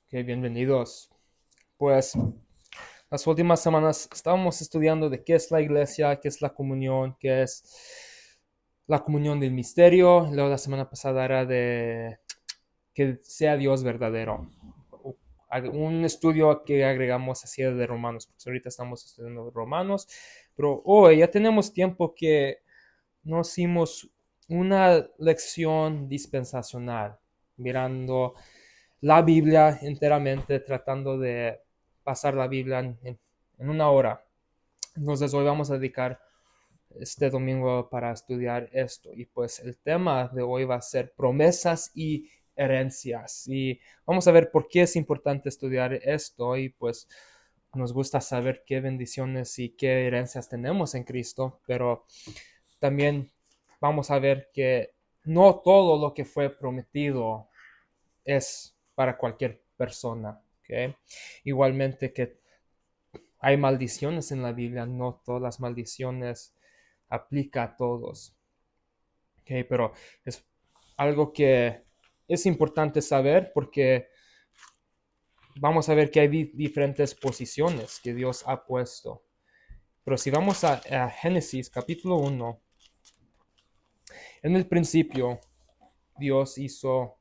Ok, bienvenidos. Pues las últimas semanas estábamos estudiando de qué es la iglesia, qué es la comunión, qué es la comunión del misterio. Luego la semana pasada era de que sea Dios verdadero. Un estudio que agregamos así de Romanos, porque ahorita estamos estudiando Romanos, pero hoy ya tenemos tiempo que nos hicimos una lección dispensacional, mirando la Biblia enteramente, tratando de pasar la Biblia en una hora. Entonces hoy vamos a dedicar este domingo para estudiar esto. Y pues el tema de hoy va a ser promesas y herencias. Y vamos a ver por qué es importante estudiar esto. Y pues nos gusta saber qué bendiciones y qué herencias tenemos en Cristo, pero también vamos a ver que no todo lo que fue prometido es para cualquier persona. ¿Okay? Igualmente que hay maldiciones en la Biblia, no todas las maldiciones aplica a todos. ¿Okay? Pero es algo que es importante saber porque vamos a ver que hay diferentes posiciones que Dios ha puesto. Pero si vamos a Génesis capítulo 1, en el principio Dios hizo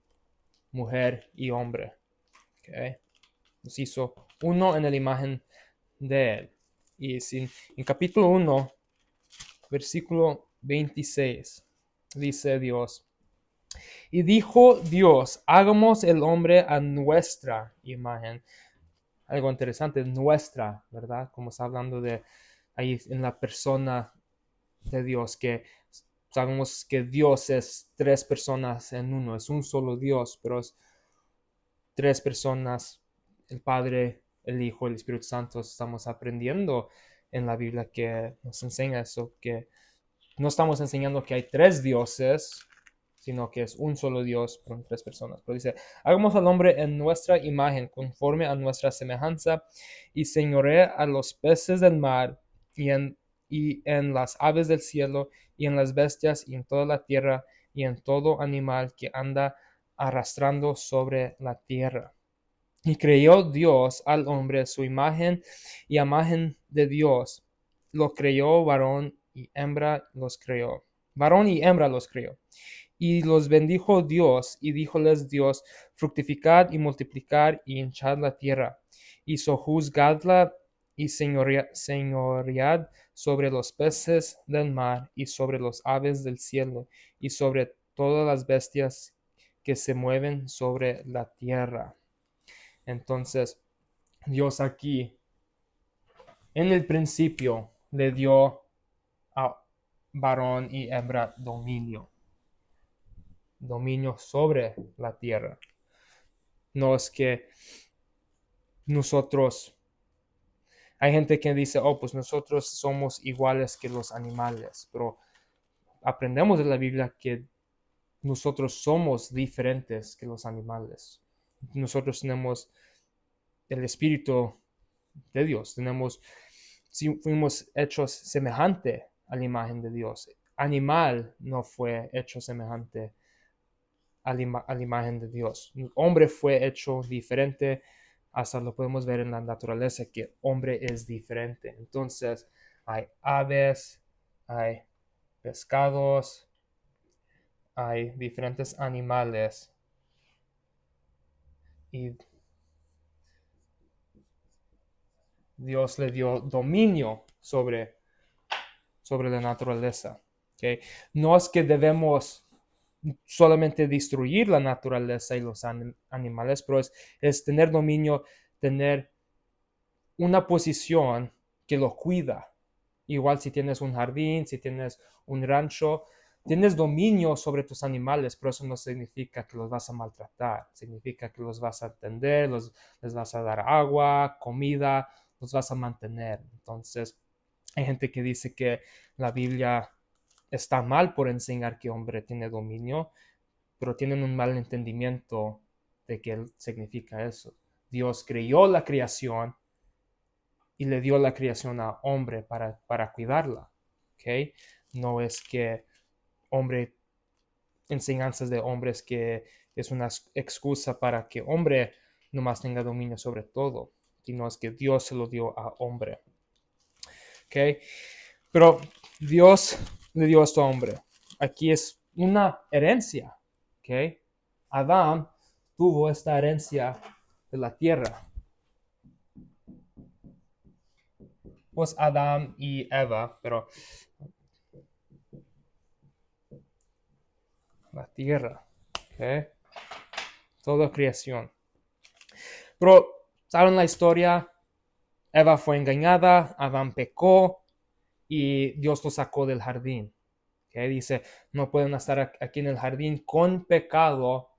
mujer y hombre. ¿Okay? Nos hizo uno en la imagen de él. Y en capítulo 1, versículo 26, dice Dios, y dijo Dios, hagamos el hombre a nuestra imagen. Algo interesante, nuestra, ¿verdad? Como está hablando de ahí en la persona de Dios, que sabemos que Dios es tres personas en uno, es un solo Dios, pero es tres personas, el Padre, el Hijo, el Espíritu Santo. Estamos aprendiendo en la Biblia que nos enseña eso, que no estamos enseñando que hay tres dioses, sino que es un solo Dios con tres personas. Pero dice, hagamos al hombre en nuestra imagen, conforme a nuestra semejanza, y señoree a los peces del mar, y en las aves del cielo, y en las bestias, y en toda la tierra, y en todo animal que anda arrastrando sobre la tierra. Y creyó Dios al hombre su imagen, y a imagen de Dios lo creyó, varón y hembra los creó. Varón y hembra los creó. Y los bendijo Dios, y díjoles Dios, fructificad y multiplicad y hinchad la tierra, y sojuzgadla y señoread sobre los peces del mar, y sobre los aves del cielo, y sobre todas las bestias que se mueven sobre la tierra. Entonces, Dios aquí, en el principio, le dio a varón y hembra dominio sobre la tierra. No es que nosotros, hay gente que dice, oh, pues nosotros somos iguales que los animales, pero aprendemos de la Biblia que nosotros somos diferentes que los animales. Nosotros tenemos el espíritu de Dios, si fuimos hechos semejante a la imagen de Dios. Animal no fue hecho semejante a la imagen de Dios. El hombre fue hecho diferente, hasta lo podemos ver en la naturaleza que hombre es diferente. Entonces, hay aves, hay pescados, hay diferentes animales y Dios le dio dominio sobre la naturaleza. ¿Okay? No es que debemos solamente destruir la naturaleza y los animales, pero es tener dominio, tener una posición que lo cuida. Igual si tienes un jardín, si tienes un rancho, tienes dominio sobre tus animales, pero eso no significa que los vas a maltratar, significa que los vas a atender, les vas a dar agua, comida, los vas a mantener. Entonces, hay gente que dice que la Biblia está mal por enseñar que hombre tiene dominio, pero tienen un mal entendimiento de qué significa eso. Dios creó la creación y le dio la creación a hombre para cuidarla. ¿Okay? No es que hombre, enseñanzas de hombres que es una excusa para que hombre nomás tenga dominio sobre todo, sino es que Dios se lo dio a hombre. ¿Ok? Pero Dios le dio esto a hombre. Aquí es una herencia. ¿Ok? Adán tuvo esta herencia de la tierra. Pues Adán y Eva, pero la tierra. ¿Ok? Toda creación. Pero, ¿saben la historia? Eva fue engañada, Adán pecó y Dios lo sacó del jardín. ¿Okay? Dice, no pueden estar aquí en el jardín con pecado.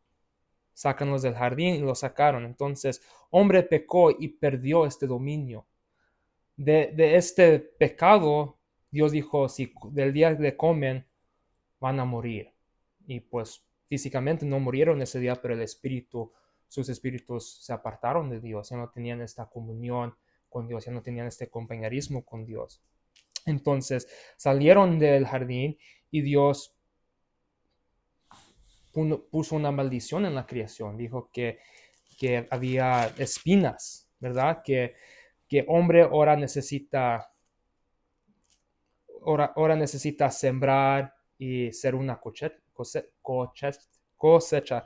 Sácanlos del jardín y los sacaron. Entonces, hombre pecó y perdió este dominio. De este pecado, Dios dijo, si del día que comen, van a morir. Y pues físicamente no murieron ese día, pero el espíritu, sus espíritus se apartaron de Dios, ya no tenían esta comunión con Dios, ya no tenían este compañerismo con Dios. Entonces salieron del jardín y Dios puso una maldición en la creación. Dijo que había espinas, ¿verdad? Que hombre ahora necesita sembrar y ser una cosecha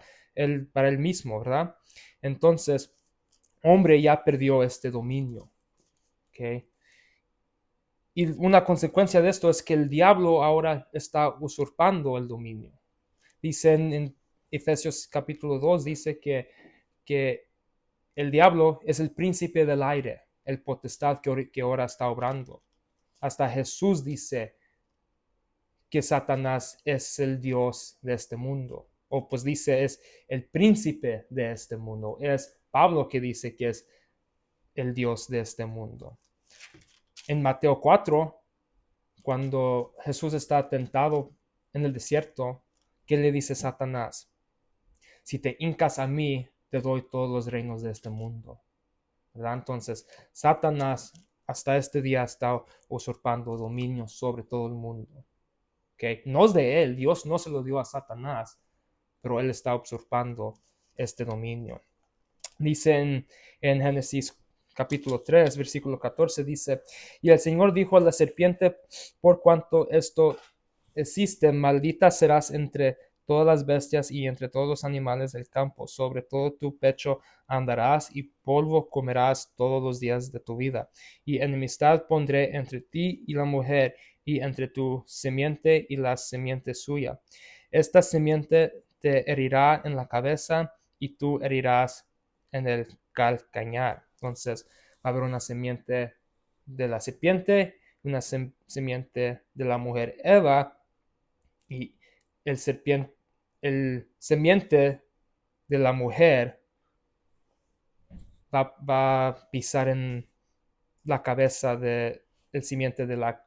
para él mismo, ¿verdad? Entonces, hombre ya perdió este dominio, ¿ok? Y una consecuencia de esto es que el diablo ahora está usurpando el dominio. Dice en Efesios capítulo 2, dice que el diablo es el príncipe del aire, el potestad que ahora está obrando. Hasta Jesús dice que Satanás es el Dios de este mundo. O pues dice es el príncipe de este mundo. Es Pablo que dice que es el Dios de este mundo. En Mateo 4, cuando Jesús está tentado en el desierto, ¿qué le dice Satanás? Si te hincas a mí, te doy todos los reinos de este mundo. ¿Verdad? Entonces, Satanás hasta este día está usurpando dominio sobre todo el mundo. ¿Okay? No es de él, Dios no se lo dio a Satanás, pero él está usurpando este dominio. Dice en Génesis capítulo 3, versículo 14, dice, y el Señor dijo a la serpiente, por cuanto esto existe, maldita serás entre todas las bestias y entre todos los animales del campo, sobre todo tu pecho andarás y polvo comerás todos los días de tu vida. Y enemistad pondré entre ti y la mujer, y entre tu simiente y la simiente suya. Esta simiente te herirá en la cabeza y tú herirás en el calcañar. Entonces va a haber una simiente de la serpiente, una simiente de la mujer Eva, y el semiente de la mujer va a pisar en la cabeza del simiente de la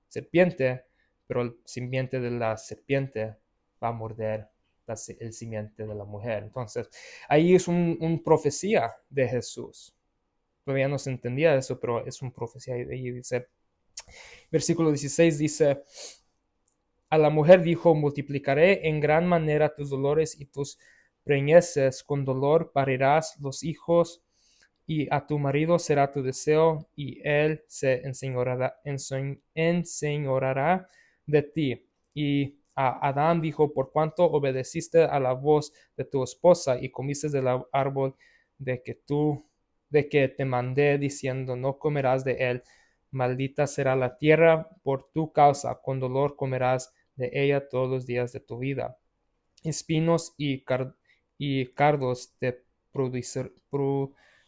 serpiente, pero el simiente de la serpiente va a morder el simiente de la mujer. Entonces, ahí es un profecía de Jesús. Todavía no se entendía eso, pero es una profecía. Y dice, versículo 16 dice, a la mujer dijo, multiplicaré en gran manera tus dolores y tus preñeces, con dolor parirás los hijos, y a tu marido será tu deseo, y él se enseñoreará de ti. Y a Adán dijo, por cuanto obedeciste a la voz de tu esposa y comiste del árbol de que te mandé, diciendo, no comerás de él, maldita será la tierra por tu causa, con dolor comerás de ella todos los días de tu vida. Espinos y cardos te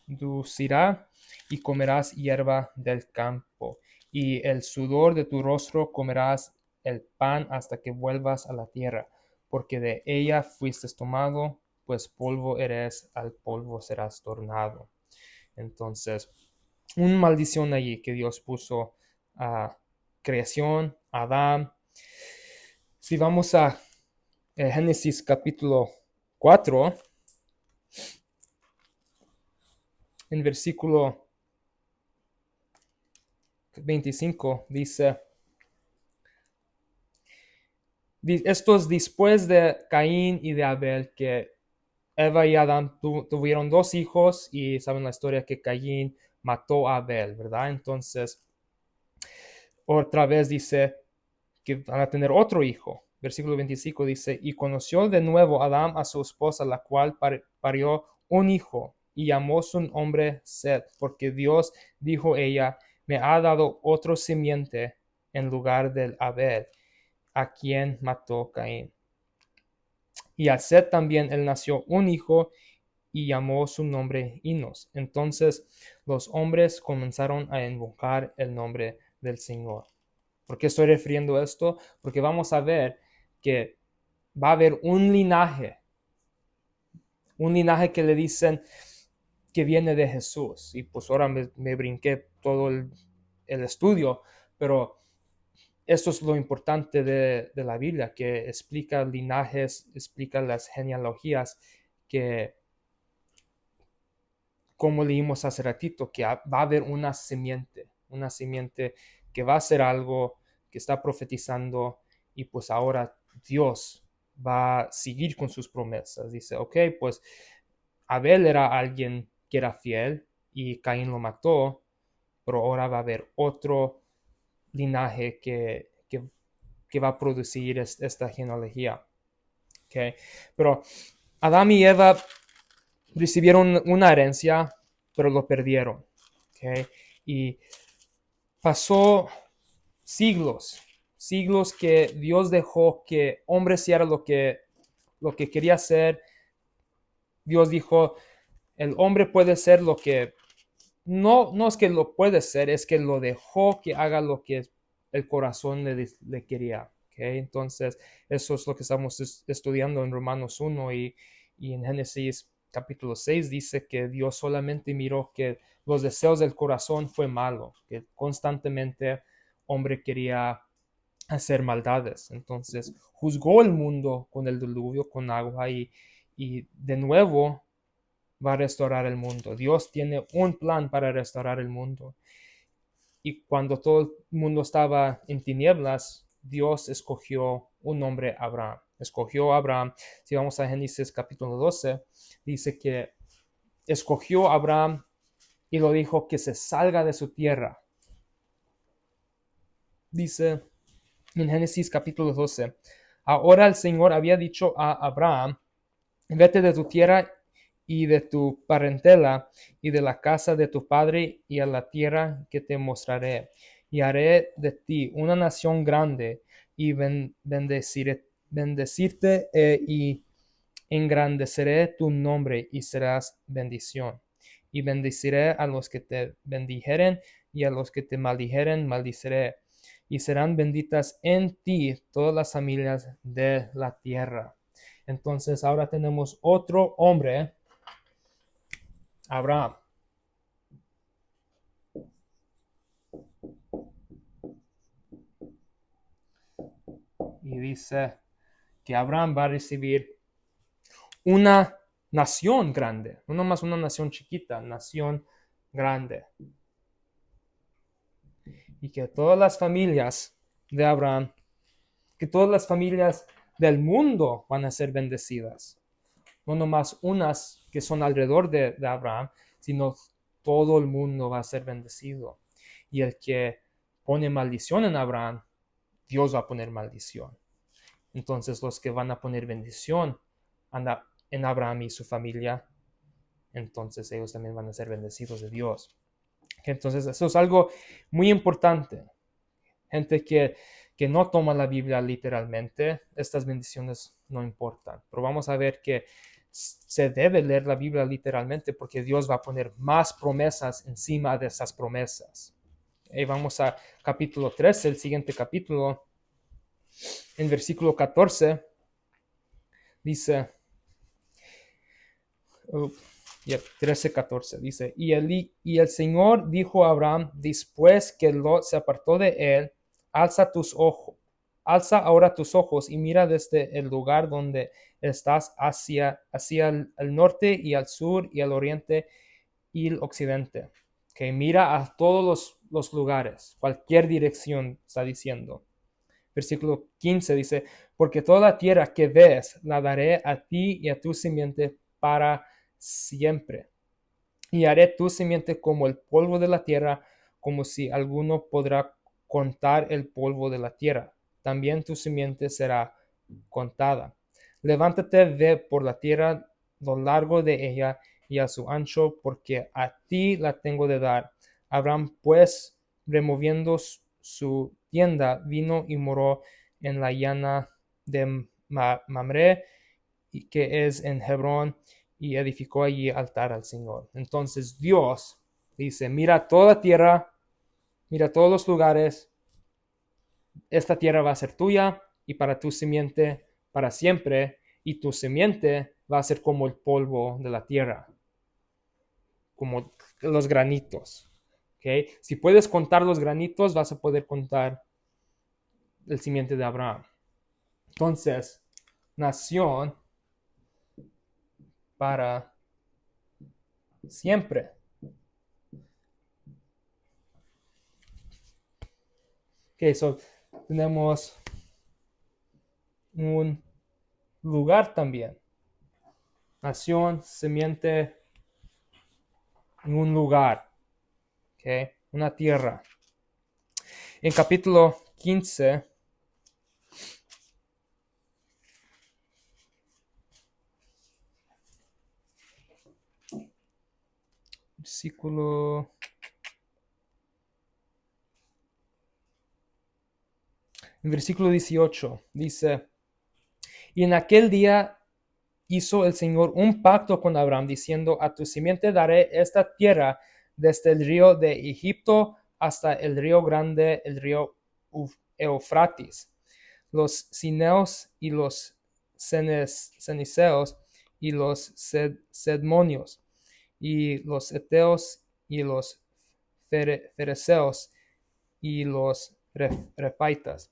producirá y comerás hierba del campo. Y el sudor de tu rostro comerás el pan hasta que vuelvas a la tierra, porque de ella fuiste tomado, pues polvo eres, al polvo serás tornado. Entonces, una maldición allí que Dios puso a creación, a Adán. Si vamos a Génesis capítulo 4, en versículo 25, dice, esto es después de Caín y de Abel, que Eva y Adán tuvieron dos hijos y saben la historia que Caín mató a Abel, ¿verdad? Entonces, otra vez dice que van a tener otro hijo. Versículo 25 dice, y conoció de nuevo Adán a su esposa, la cual parió un hijo, y llamó su nombre Set, porque Dios dijo ella, me ha dado otro simiente en lugar del Abel, a quien mató Caín. Y a Set también él nació un hijo, y llamó su nombre Enos. Entonces los hombres comenzaron a invocar el nombre del Señor. ¿Por qué estoy refiriendo a esto? Porque vamos a ver que va a haber un linaje que le dicen que viene de Jesús. Y pues ahora me brinqué todo el estudio, pero esto es lo importante de la Biblia, que explica linajes, explica las genealogías, que como leímos hace ratito, que va a haber una simiente que va a hacer algo, que está profetizando, y pues ahora Dios va a seguir con sus promesas. Dice, ok, pues Abel era alguien que era fiel y Caín lo mató, pero ahora va a haber otro linaje que va a producir esta genealogía. Okay. Pero Adán y Eva recibieron una herencia, pero lo perdieron. Okay. Y pasó siglos que Dios dejó que hombre hiciera lo que quería hacer. Dios dijo, el hombre puede ser lo que, no es que lo puede ser, es que lo dejó que haga lo que el corazón le quería. Okay. Entonces, eso es lo que estamos estudiando en Romanos 1 y en Génesis capítulo 6 dice que Dios solamente miró que los deseos del corazón fue malo, que constantemente hombre quería hacer maldades. Entonces juzgó el mundo con el diluvio, con agua y de nuevo va a restaurar el mundo. Dios tiene un plan para restaurar el mundo. Y cuando todo el mundo estaba en tinieblas, Dios escogió un hombre, Abraham. Escogió a Abraham. Si vamos a Génesis capítulo 12, dice que escogió a Abraham y lo dijo que se salga de su tierra. Dice en Génesis capítulo 12, ahora el Señor había dicho a Abraham, vete de tu tierra y de tu parentela y de la casa de tu padre y a la tierra que te mostraré. Y haré de ti una nación grande y bendecirte y engrandeceré tu nombre y serás bendición. Y bendeciré a los que te bendijeren y a los que te maldijeren maldiciré. Y serán benditas en ti todas las familias de la tierra. Entonces ahora tenemos otro hombre, Abraham. Y dice que Abraham va a recibir una nación grande, no nomás una nación chiquita, nación grande. Y que todas las familias de Abraham, que todas las familias del mundo van a ser bendecidas. No nomás unas que son alrededor de Abraham, sino todo el mundo va a ser bendecido. Y el que pone maldición en Abraham, Dios va a poner maldición. Entonces los que van a poner bendición en Abraham y su familia, entonces ellos también van a ser bendecidos de Dios. Entonces eso es algo muy importante. Gente que no toma la Biblia literalmente, estas bendiciones no importan. Pero vamos a ver que se debe leer la Biblia literalmente porque Dios va a poner más promesas encima de esas promesas. Y vamos a capítulo 13, el siguiente capítulo. En versículo 14 dice, 13:14 dice, y el Señor dijo a Abraham, después que Lot se apartó de él, alza ahora tus ojos y mira desde el lugar donde estás hacia el norte y al sur y al oriente y el occidente. Que mira a todos los lugares, cualquier dirección está diciendo. Versículo 15 dice, porque toda la tierra que ves la daré a ti y a tu simiente para siempre. Y haré tu simiente como el polvo de la tierra, como si alguno podrá contar el polvo de la tierra. También tu simiente será contada. Levántate, ve por la tierra lo largo de ella y a su ancho, porque a ti la tengo de dar. Abraham, pues, removiendo su tienda, vino y moró en la llana de Mamre, que es en Hebrón, y edificó allí altar al Señor. Entonces Dios dice, mira toda tierra, mira todos los lugares, esta tierra va a ser tuya y para tu simiente para siempre, y tu simiente va a ser como el polvo de la tierra, como los granitos. ¿Okay? Si puedes contar los granitos, vas a poder contar el simiente de Abraham. Entonces, nación para siempre. Ok, so tenemos un lugar también. Nación, simiente, en un lugar. Ok, una tierra. En capítulo 15, versículo... En versículo 18 dice, y en aquel día hizo el Señor un pacto con Abraham, diciendo, a tu simiente daré esta tierra desde el río de Egipto hasta el río grande, el río Eufrates, los cineos y los ceniceos y los sedmonios y los eteos y los fereceos y los refaitas.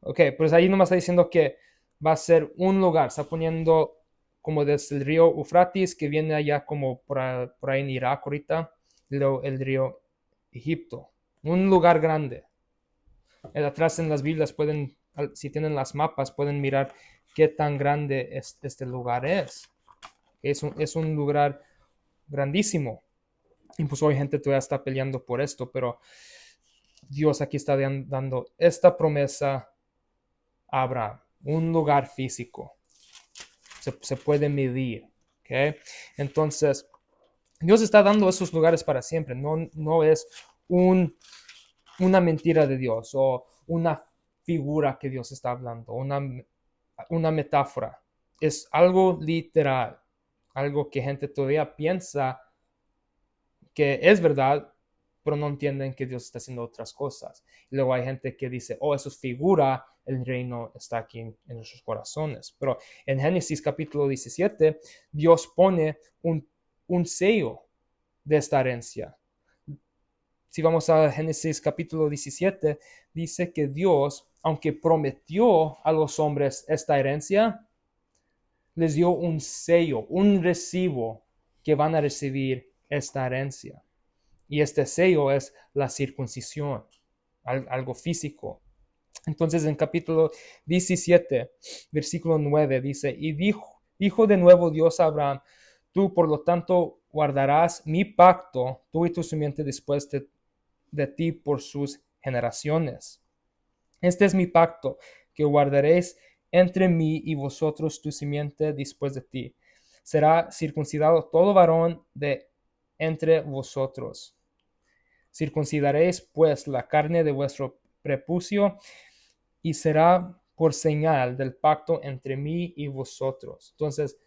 Ok, pues ahí nomás está diciendo que va a ser un lugar, está poniendo como desde el río Eufrates, que viene allá como por ahí en Irak ahorita, y luego el río Egipto. Un lugar grande. Atrás en las Biblias pueden, si tienen las mapas, pueden mirar qué tan grande este lugar es. Es un lugar grandísimo. Y pues hoy gente todavía está peleando por esto, pero Dios aquí está dando esta promesa a Abraham, un lugar físico. Se puede medir. ¿Okay? Entonces, Dios está dando esos lugares para siempre. No es una mentira de Dios o una figura que Dios está hablando, una metáfora. Es algo literal, algo que gente todavía piensa que es verdad, pero no entienden que Dios está haciendo otras cosas. Y luego hay gente que dice, oh, eso es figura, el reino está aquí en nuestros corazones. Pero en Génesis capítulo 17, Dios pone un sello de esta herencia. Si vamos a Génesis capítulo 17, dice que Dios, aunque prometió a los hombres esta herencia, les dio un sello, un recibo que van a recibir esta herencia. Y este sello es la circuncisión, algo físico. Entonces en capítulo 17, versículo 9 dice, y dijo de nuevo Dios a Abraham, tú por lo tanto guardarás mi pacto, tú y tu simiente después de ti por sus generaciones. Este es mi pacto, que guardaréis entre mí y vosotros tu simiente después de ti. Será circuncidado todo varón de entre vosotros. Circuncidaréis pues la carne de vuestro prepucio y será por señal del pacto entre mí y vosotros. Entonces,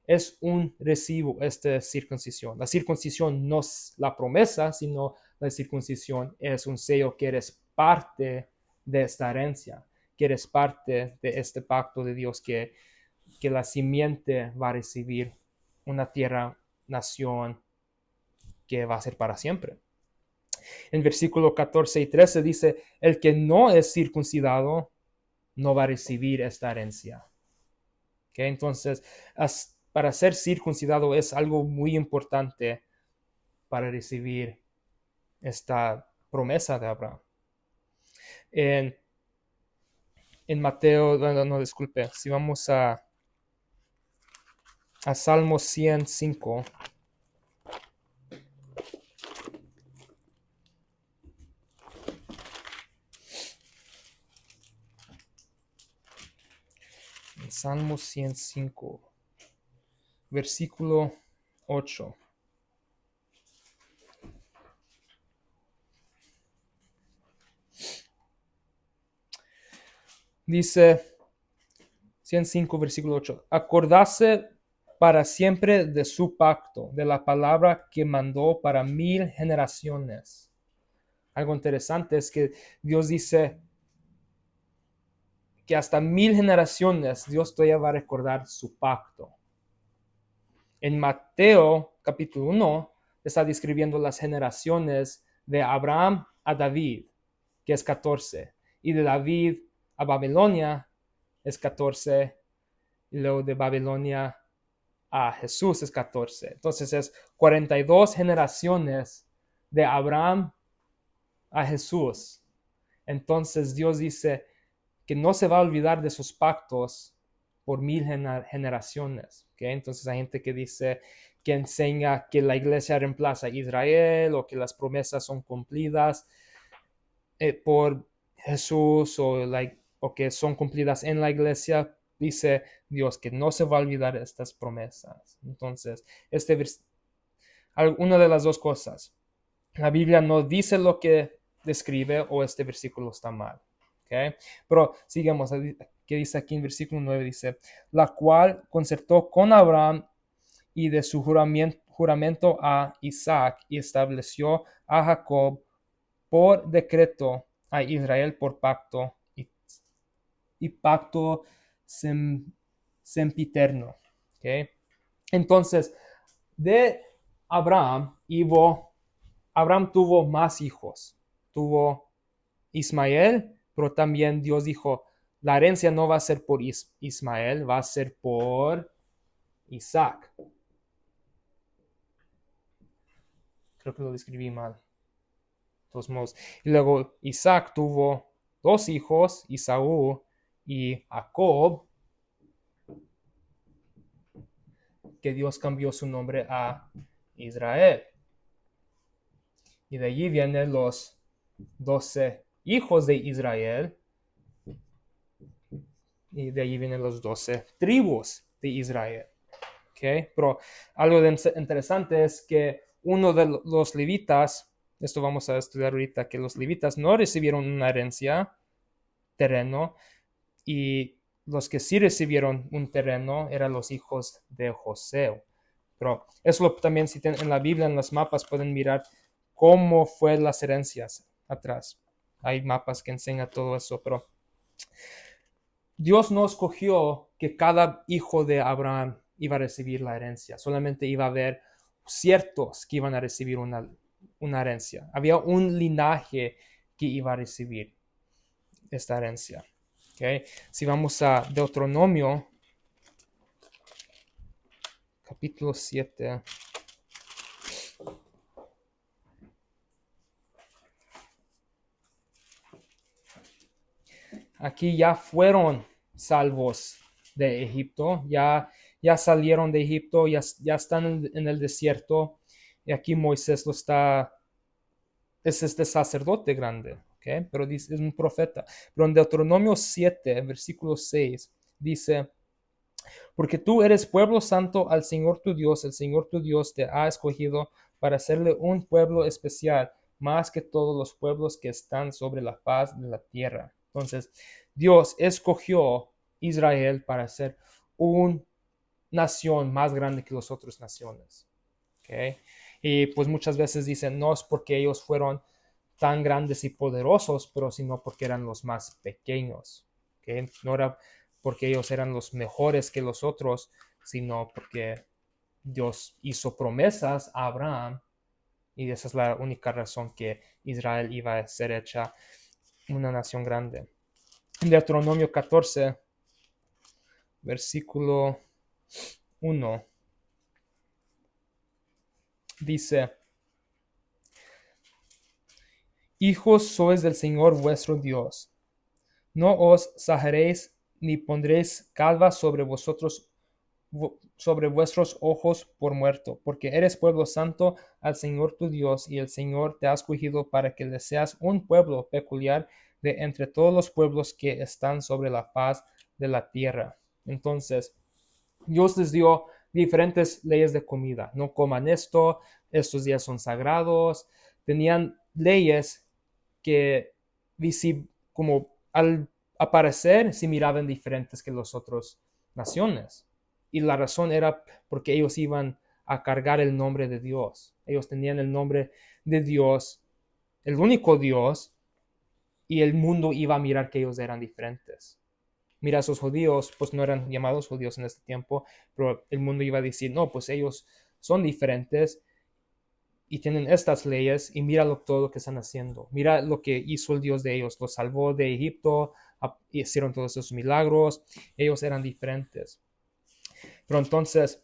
es un recibo esta circuncisión. La circuncisión no es la promesa, sino la circuncisión es un sello que eres parte de esta herencia, que eres parte de este pacto de Dios, que la simiente va a recibir una tierra, nación, que va a ser para siempre. En versículo 14 y 13 dice, el que no es circuncidado no va a recibir esta herencia. ¿Okay? Entonces, para ser circuncidado es algo muy importante para recibir esta promesa de Abraham. En Mateo, no, disculpe, si vamos a a Salmo 105. Salmo 105, versículo 8. Dice 105, versículo 8. Acordase para siempre de su pacto, de la palabra que mandó para 1000 generaciones. Algo interesante es que Dios dice que hasta 1000 generaciones Dios todavía va a recordar su pacto. En Mateo capítulo 1 está describiendo las generaciones de Abraham a David, que es 14, y de David a Babilonia es 14, y luego de Babilonia a Jesús es 14. Entonces es 42 generaciones de Abraham a Jesús. Entonces Dios dice que no se va a olvidar de sus pactos por 1000 generaciones. ¿Okay? Entonces hay gente que dice, que enseña que la iglesia reemplaza a Israel o que las promesas son cumplidas por Jesús o que son cumplidas en la iglesia. Dice Dios que no se va a olvidar de estas promesas. Entonces, una de las dos cosas. La Biblia no dice lo que describe o este versículo está mal. ¿Okay? Pero sigamos, que dice aquí en versículo 9, dice, la cual concertó con Abraham y de su juramento a Isaac y estableció a Jacob por decreto, a Israel por pacto y pacto sempiterno. ¿Okay? Entonces, de Abraham tuvo más hijos. Tuvo Ismael, pero también Dios dijo, la herencia no va a ser por Ismael, va a ser por Isaac. Creo que lo describí mal. De todos modos. Y luego Isaac tuvo 2 hijos, Esaú y Jacob, que Dios cambió su nombre a Israel. Y de allí vienen los 12 hijos de Israel. Y de allí vienen los 12 tribus de Israel. ¿Okay? Pero algo interesante es que uno de los levitas, esto vamos a estudiar ahorita, que los levitas no recibieron una herencia, terreno, y los que sí recibieron un terreno eran los hijos de José. Pero eso también, si en la Biblia, en los mapas, pueden mirar cómo fue las herencias atrás. Hay mapas que enseñan todo eso, pero Dios no escogió que cada hijo de Abraham iba a recibir la herencia. Solamente iba a haber ciertos que iban a recibir una herencia. Había un linaje que iba a recibir esta herencia. ¿Okay? Si vamos a Deuteronomio, capítulo 7. Aquí ya fueron salvos de Egipto, ya salieron de Egipto, ya están en el desierto, y aquí Moisés es este sacerdote grande, ¿okay? Pero dice, es un profeta. Pero en Deuteronomio 7, versículo 6, dice, porque tú eres pueblo santo al Señor tu Dios, el Señor tu Dios te ha escogido para hacerle un pueblo especial, más que todos los pueblos que están sobre la faz de la tierra. Entonces, Dios escogió Israel para ser una nación más grande que las otras naciones. ¿Okay? Y pues muchas veces dicen, no es porque ellos fueron tan grandes y poderosos, pero sino porque eran los más pequeños. ¿Okay? No era porque ellos eran los mejores que los otros, sino porque Dios hizo promesas a Abraham y esa es la única razón que Israel iba a ser hecha una nación grande. En Deuteronomio 14, versículo 1, dice, hijos sois del Señor vuestro Dios. No os sajaréis ni pondréis calva sobre vosotros sobre vuestros ojos por muerto, porque eres pueblo santo al Señor tu Dios, y el Señor te ha escogido para que le seas un pueblo peculiar de entre todos los pueblos que están sobre la faz de la tierra. Entonces, Dios les dio diferentes leyes de comida. No coman esto, estos días son sagrados. Tenían leyes que como al aparecer se miraban diferentes que las otras naciones. Y la razón era porque ellos iban a cargar el nombre de Dios. Ellos tenían el nombre de Dios, el único Dios, y el mundo iba a mirar que ellos eran diferentes. Mira, esos judíos, pues no eran llamados judíos en este tiempo, pero el mundo iba a decir, no, pues ellos son diferentes y tienen estas leyes, y mira todo lo que están haciendo. Mira lo que hizo el Dios de ellos, los salvó de Egipto, hicieron todos esos milagros, ellos eran diferentes. Pero entonces,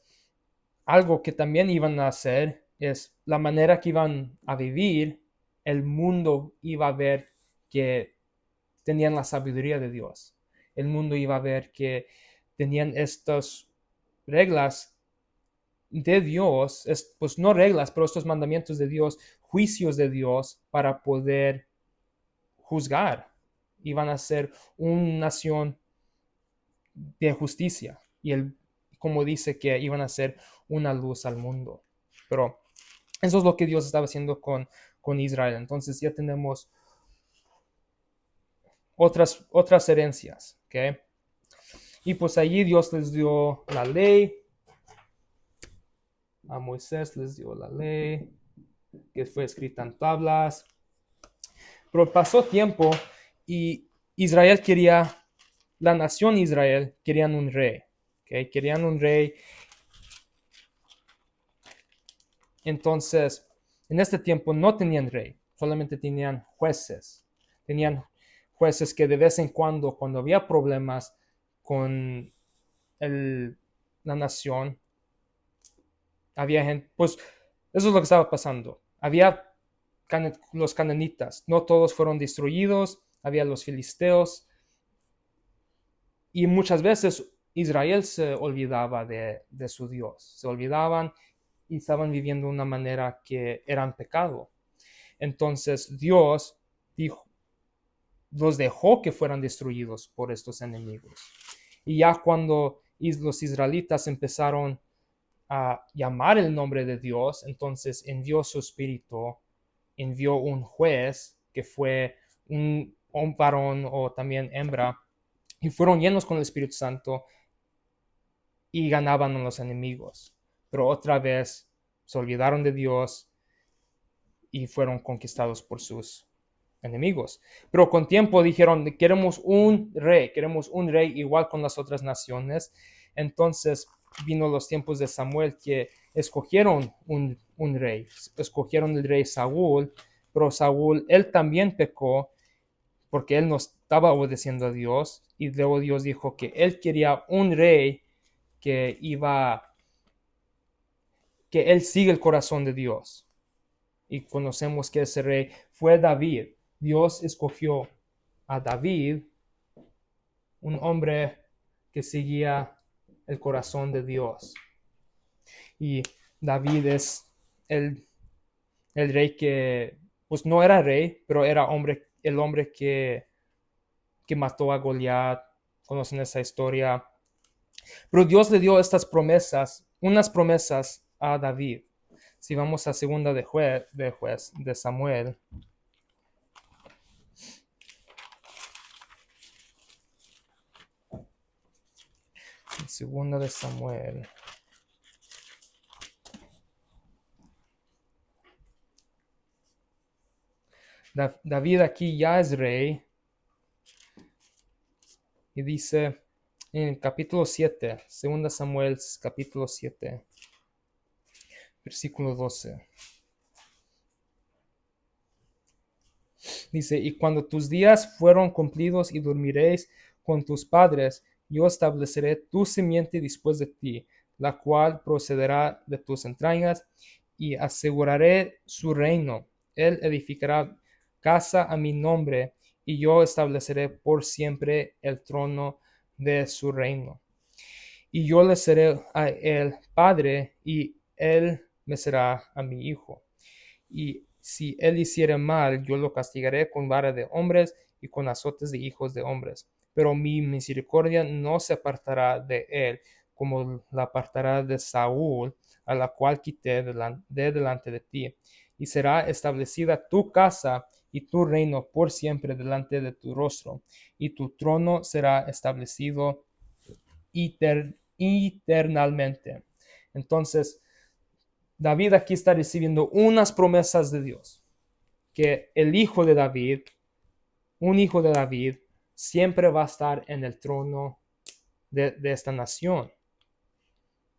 algo que también iban a hacer es la manera que iban a vivir, el mundo iba a ver que tenían la sabiduría de Dios. El mundo iba a ver que tenían estas reglas de Dios, pues no reglas, pero estos mandamientos de Dios, juicios de Dios para poder juzgar. Iban a ser una nación de justicia, y como dice, que iban a ser una luz al mundo. Pero eso es lo que Dios estaba haciendo con Israel. Entonces ya tenemos otras herencias, ¿ok? Y pues allí Dios les dio la ley. A Moisés les dio la ley, que fue escrita en tablas. Pero pasó tiempo y la nación Israel querían un rey. ¿Okay? Querían un rey. Entonces, en este tiempo no tenían rey, solamente tenían jueces. Tenían jueces que de vez en cuando había problemas con la nación, había gente, pues eso es lo que estaba pasando. Había los cananitas, no todos fueron destruidos, había los filisteos, y muchas veces Israel se olvidaba de su Dios, se olvidaban y estaban viviendo de una manera que eran pecado. Entonces Dios los dejó que fueran destruidos por estos enemigos. Y ya cuando los israelitas empezaron a llamar el nombre de Dios, entonces envió su espíritu, envió un juez que fue un varón o también hembra, y fueron llenos con el Espíritu Santo y ganaban a los enemigos. Pero otra vez se olvidaron de Dios y fueron conquistados por sus enemigos. Pero con tiempo dijeron, queremos un rey igual con las otras naciones. Entonces vino los tiempos de Samuel, que escogieron un rey, escogieron el rey Saúl, pero Saúl, él también pecó porque él no estaba obedeciendo a Dios, y luego Dios dijo que él quería un rey que él sigue el corazón de Dios. Y conocemos que ese rey fue David. Dios escogió a David, un hombre que seguía el corazón de Dios. Y David es el rey que, pues no era rey, pero era el hombre que mató a Goliat. Conocen esa historia. Pero Dios le dio estas promesas, unas promesas a David. Si vamos a segunda de Samuel. Segunda de Samuel. David aquí ya es rey. Y dice en el capítulo 7, segunda Samuel, capítulo 7, versículo 12. Dice, y cuando tus días fueron cumplidos y dormiréis con tus padres, yo estableceré tu simiente después de ti, la cual procederá de tus entrañas, y aseguraré su reino. Él edificará casa a mi nombre, y yo estableceré por siempre el trono de su reino. y yo le seré a él padre, y él me será a mi hijo. Y si él hiciere mal, yo lo castigaré con vara de hombres y con azotes de hijos de hombres. Pero mi misericordia no se apartará de él, como la apartará de Saúl, a la cual quité de delante de ti. Y será establecida tu casa y tu reino por siempre delante de tu rostro, y tu trono será establecido eternalmente. Entonces, David aquí está recibiendo unas promesas de Dios, que el hijo de David, un hijo de David, siempre va a estar en el trono de esta nación,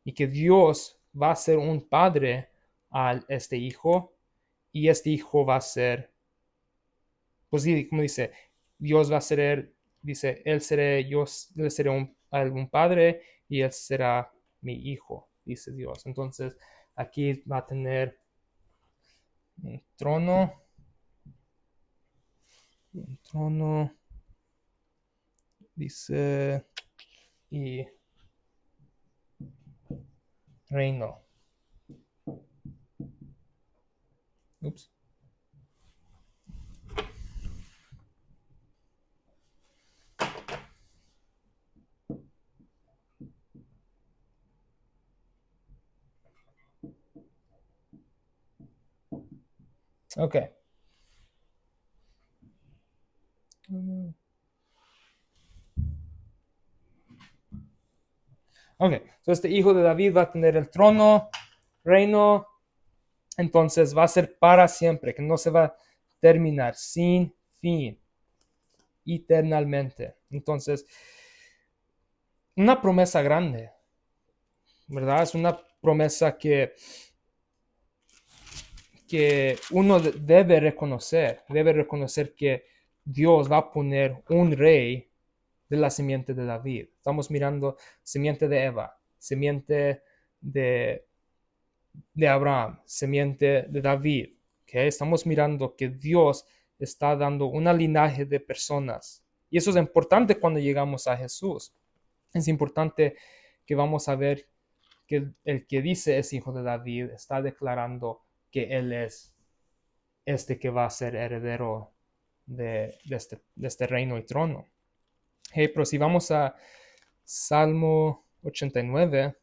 y que Dios va a ser un padre a este hijo, y este hijo va a ser, pues sí, como dice, Dios va a ser, dice, él seré, yo le seré algún padre, y él será mi hijo, dice Dios. Entonces, aquí va a tener un trono, dice, y reino. Ups. Ok. Ok. Entonces, este hijo de David va a tener el trono, reino, entonces va a ser para siempre, que no se va a terminar, sin fin, eternamente. Entonces, una promesa grande, ¿verdad? Es una promesa que uno debe reconocer que Dios va a poner un rey de la simiente de David. Estamos mirando simiente de Eva, simiente de, de Abraham, simiente de David. ¿Okay? Estamos mirando que Dios está dando una linaje de personas. Y eso es importante cuando llegamos a Jesús. Es importante que vamos a ver que el que dice es hijo de David está declarando que él es este que va a ser heredero de este reino y trono. Hey, pero si vamos a Salmo 89,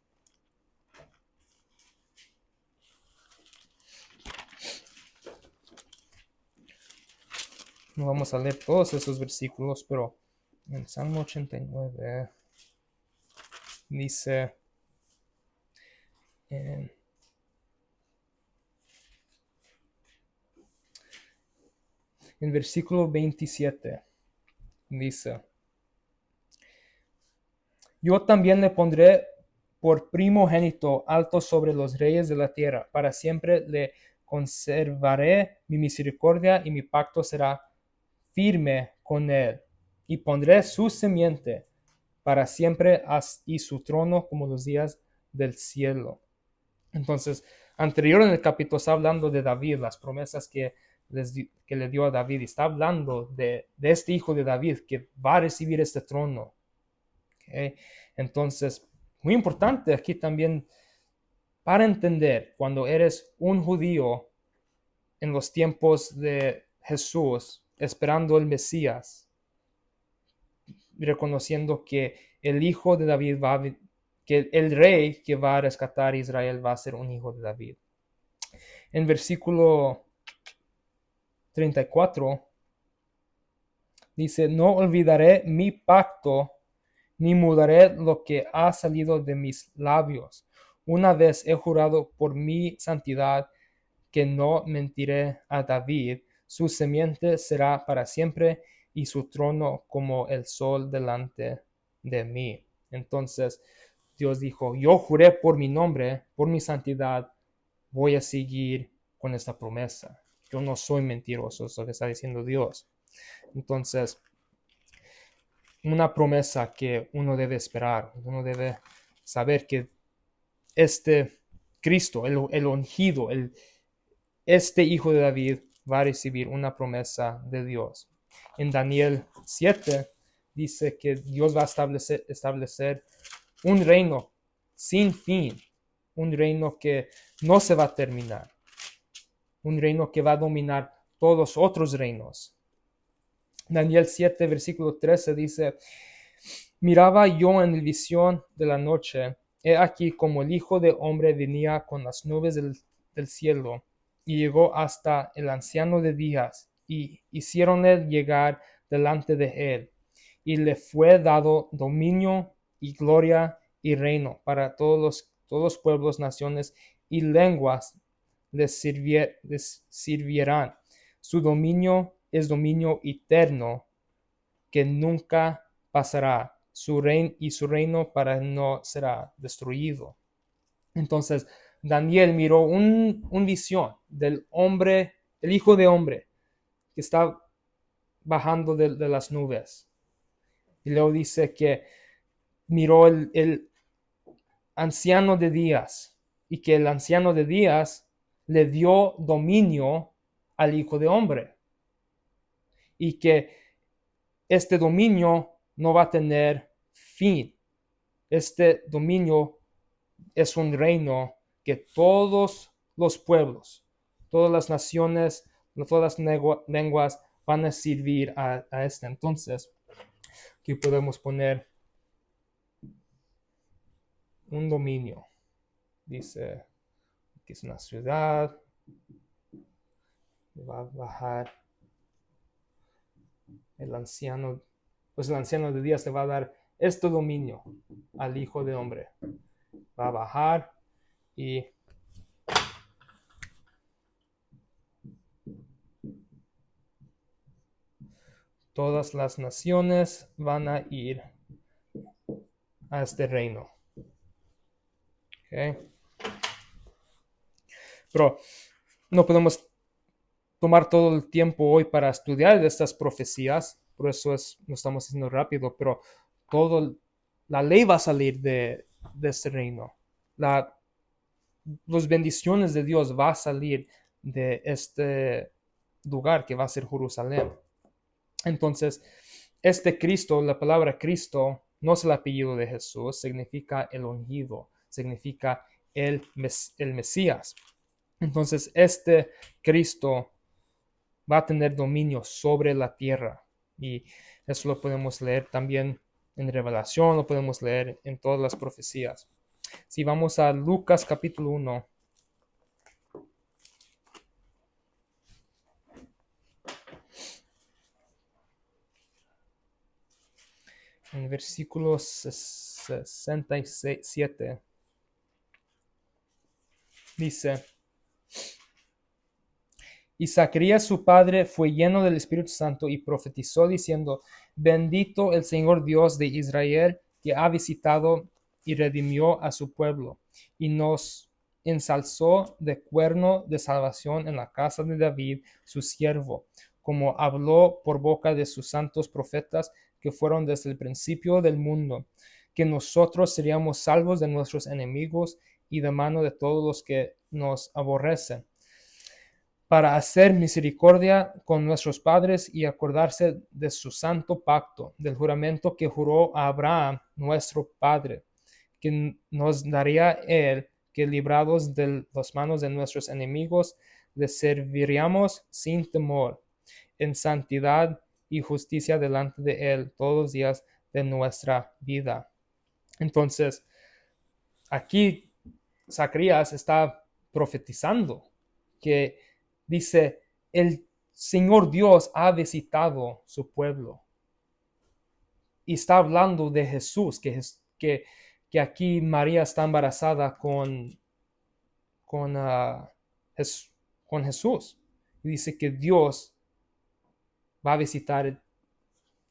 no vamos a leer todos esos versículos, pero en Salmo 89 dice en el versículo 27, dice, yo también le pondré por primogénito alto sobre los reyes de la tierra, para siempre le conservaré mi misericordia y mi pacto será firme con él, y pondré su simiente para siempre y su trono como los días del cielo. Entonces, anterior en el capítulo está hablando de David, las promesas que le dio a David, y está hablando de este hijo de David que va a recibir este trono. ¿Okay? Entonces, muy importante aquí también para entender cuando eres un judío en los tiempos de Jesús, esperando el Mesías, reconociendo que el hijo de David que el rey que va a rescatar a Israel va a ser un hijo de David. En versículo 34 dice, no olvidaré mi pacto, ni mudaré lo que ha salido de mis labios. Una vez he jurado por mi santidad que no mentiré a David, su simiente será para siempre y su trono como el sol delante de mí. Entonces Dios dijo, yo juré por mi nombre, por mi santidad, voy a seguir con esta promesa. Yo no soy mentiroso, es lo que está diciendo Dios. Entonces, una promesa que uno debe esperar, uno debe saber que este Cristo, el ungido, este hijo de David va a recibir una promesa de Dios. En Daniel 7 dice que Dios va a establecer un reino sin fin, un reino que no se va a terminar, un reino que va a dominar todos los otros reinos. Daniel 7, versículo 13 dice: miraba yo en la visión de la noche, he aquí como el Hijo de Hombre venía con las nubes del cielo, y llegó hasta el anciano de días, y hicieronle llegar delante de él, y le fue dado dominio y gloria y reino para todos los pueblos, naciones y lenguas les sirvieran. Su dominio es dominio eterno que nunca pasará, su reino para no será destruido. Entonces, Daniel miró una visión del hombre, el Hijo de Hombre, que está bajando de las nubes. Y luego dice que miró el anciano de días, y que el anciano de días le dio dominio al Hijo de Hombre, y que este dominio no va a tener fin. Este dominio es un reino que todos los pueblos, todas las naciones, todas las lenguas van a servir a este. Entonces, aquí podemos poner un dominio. Dice que es una ciudad, va a bajar el anciano, pues el anciano de días le va a dar este dominio al Hijo de Hombre. Va a bajar y todas las naciones van a ir a este reino. ¿Okay? Pero no podemos tomar todo el tiempo hoy para estudiar estas profecías, por eso lo estamos haciendo rápido, pero la ley va a salir de este reino. Las bendiciones de Dios va a salir de este lugar que va a ser Jerusalén. Entonces, este Cristo, la palabra Cristo, no es el apellido de Jesús, significa el ungido, significa el Mesías. Entonces, este Cristo va a tener dominio sobre la tierra, y eso lo podemos leer también en Revelación, lo podemos leer en todas las profecías. Si vamos a Lucas capítulo 1, en versículo 67, dice: y Zacarías su padre fue lleno del Espíritu Santo y profetizó diciendo: bendito el Señor Dios de Israel, que ha visitado y redimió a su pueblo, y nos ensalzó de cuerno de salvación en la casa de David, su siervo, como habló por boca de sus santos profetas que fueron desde el principio del mundo, que nosotros seríamos salvos de nuestros enemigos y de mano de todos los que nos aborrecen, para hacer misericordia con nuestros padres y acordarse de su santo pacto, del juramento que juró a Abraham, nuestro padre, que nos daría él, que librados de las manos de nuestros enemigos, le serviríamos sin temor, en santidad y justicia delante de él todos los días de nuestra vida. Entonces, aquí Zacarías está profetizando que dice: el Señor Dios ha visitado su pueblo. Y está hablando de Jesús, que aquí María está embarazada con, uh, con Jesús. Y dice que Dios va a visitar,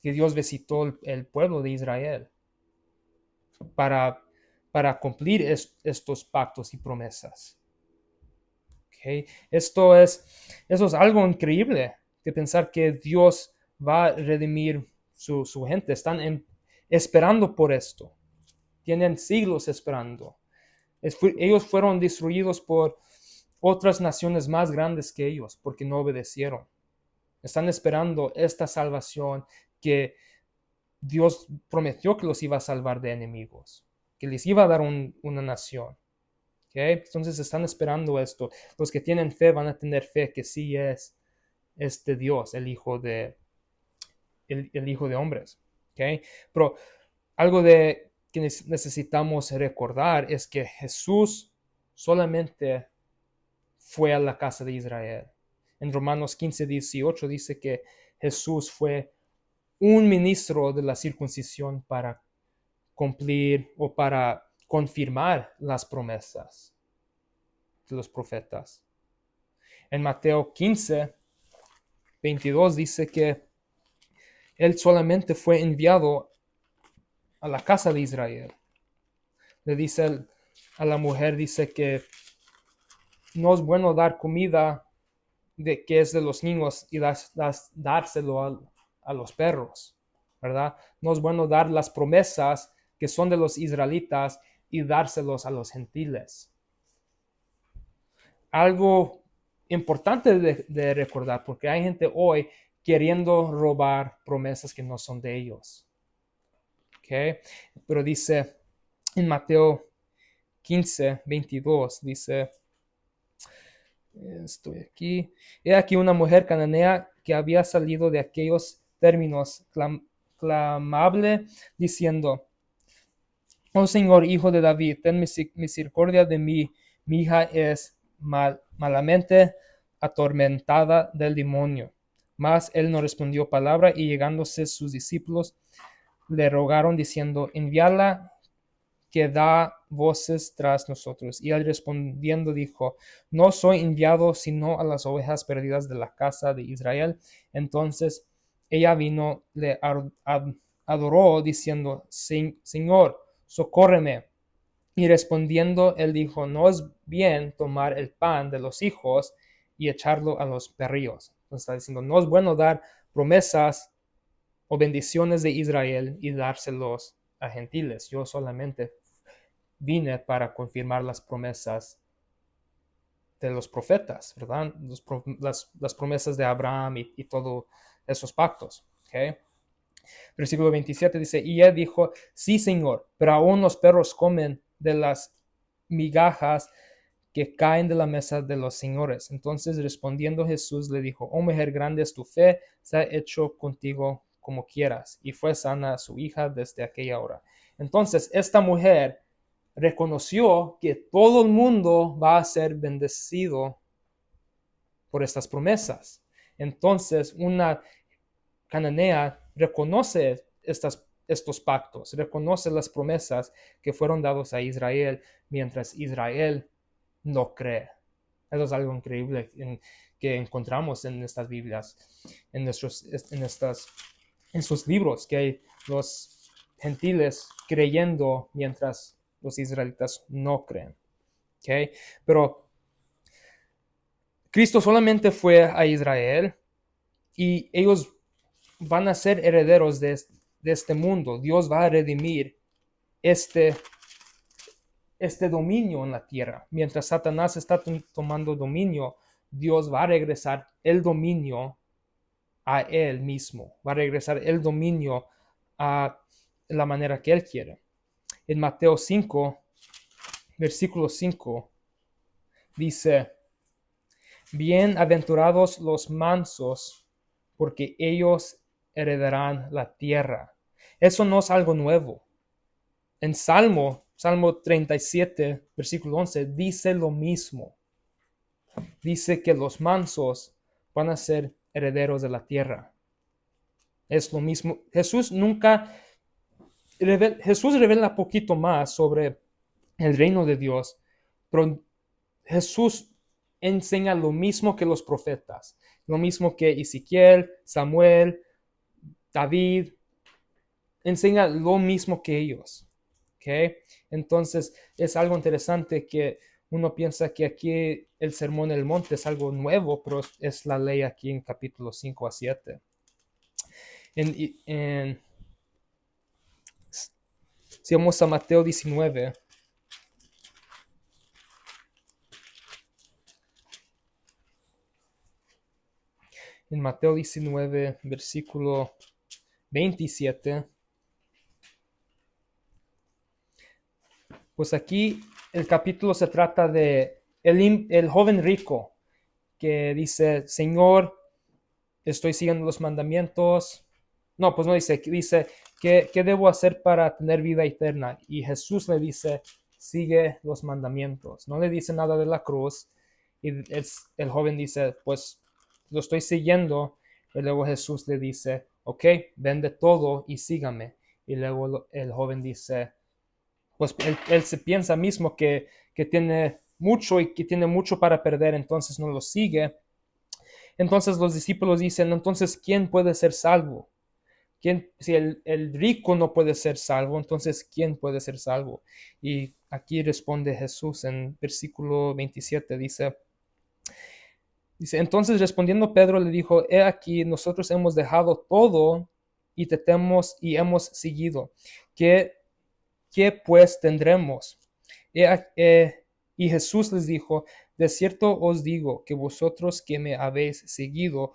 que Dios visitó el pueblo de Israel para cumplir estos pactos y promesas. Okay. Eso es algo increíble de pensar que Dios va a redimir su gente. Están esperando por esto. Tienen siglos esperando. Ellos fueron destruidos por otras naciones más grandes que ellos porque no obedecieron. Están esperando esta salvación que Dios prometió que los iba a salvar de enemigos, que les iba a dar una nación. ¿Okay? Entonces están esperando esto. Los que tienen fe van a tener fe que sí es este Dios, el Hijo de hombres. ¿Okay? Pero algo que necesitamos recordar es que Jesús solamente fue a la casa de Israel. En Romanos 15:18 dice que Jesús fue un ministro de la circuncisión para cumplir o para confirmar las promesas de los profetas. En Mateo 15:22 dice que él solamente fue enviado a la casa de Israel. Le dice a la mujer, dice que no es bueno dar comida que es de los niños y dárselo a los perros, ¿verdad? No es bueno dar las promesas que son de los israelitas y dárselos a los gentiles. Algo importante de recordar, porque hay gente hoy queriendo robar promesas que no son de ellos. ¿Okay? Pero dice en Mateo 15:22, dice, estoy aquí, he aquí una mujer cananea que había salido de aquellos términos clamable, diciendo, oh Señor, hijo de David, ten misericordia de mí, mi hija es malamente atormentada del demonio. Mas él no respondió palabra, y llegándose sus discípulos le rogaron diciendo, envíala que da voces tras nosotros. Y él respondiendo dijo, no soy enviado sino a las ovejas perdidas de la casa de Israel. Entonces ella vino, le adoró diciendo, Señor, socórreme. Y respondiendo él dijo, no es bien tomar el pan de los hijos y echarlo a los perrillos. Entonces está diciendo, no es bueno dar promesas o bendiciones de Israel y dárselos a gentiles. Yo solamente vine para confirmar las promesas de los profetas, ¿verdad? Las promesas de Abraham y todos esos pactos. ¿Okay? Versículo 27 dice, y él dijo, sí, Señor, pero aún los perros comen de las migajas que caen de la mesa de los señores. Entonces respondiendo Jesús le dijo, oh mujer, grande es tu fe, se ha hecho contigo como quieras. Y fue sana su hija desde aquella hora. Entonces esta mujer reconoció que todo el mundo va a ser bendecido por estas promesas. Entonces una cananea reconoce estos pactos, reconoce las promesas que fueron dados a Israel, mientras Israel no cree. Eso es algo increíble que encontramos en estas Biblias, en sus libros, que hay los gentiles creyendo mientras los israelitas no creen. ¿Okay? Pero Cristo solamente fue a Israel y ellos van a ser herederos de este mundo. Dios va a redimir este dominio en la tierra. Mientras Satanás está tomando dominio, Dios va a regresar el dominio a él mismo. Va a regresar el dominio a la manera que él quiere. En Mateo 5, versículo 5, dice, bienaventurados los mansos, porque ellos heredarán la tierra. Eso no es algo nuevo. En Salmo 37, versículo 11, dice lo mismo. Dice que los mansos van a ser herederos de la tierra. Es lo mismo. Jesús revela poquito más sobre el reino de Dios, pero Jesús enseña lo mismo que los profetas, lo mismo que Ezequiel, Samuel, David, enseña lo mismo que ellos. ¿Okay? Entonces es algo interesante que uno piensa que aquí el sermón del monte es algo nuevo, pero es la ley aquí en capítulos 5 a 7. Si vamos a Mateo 19, en Mateo 19, versículo 27, Pues aquí el capítulo se trata de el joven rico que dice, Señor, estoy siguiendo los mandamientos. No, pues no dice, dice, ¿qué debo hacer para tener vida eterna? Y Jesús le dice, sigue los mandamientos. No le dice nada de la cruz. Y el joven dice, pues lo estoy siguiendo. Y luego Jesús le dice, ok, vende todo y sígame. Y luego el joven dice, pues él se piensa mismo que tiene mucho y que tiene mucho para perder, entonces no lo sigue. Entonces los discípulos dicen, entonces, ¿quién puede ser salvo? Si el rico no puede ser salvo, entonces, ¿quién puede ser salvo? Y aquí responde Jesús en versículo 27, dice, entonces respondiendo Pedro le dijo, he aquí, nosotros hemos dejado todo y te temos y hemos seguido. ¿Qué, qué pues tendremos? Y Jesús les dijo, de cierto os digo que vosotros que me habéis seguido,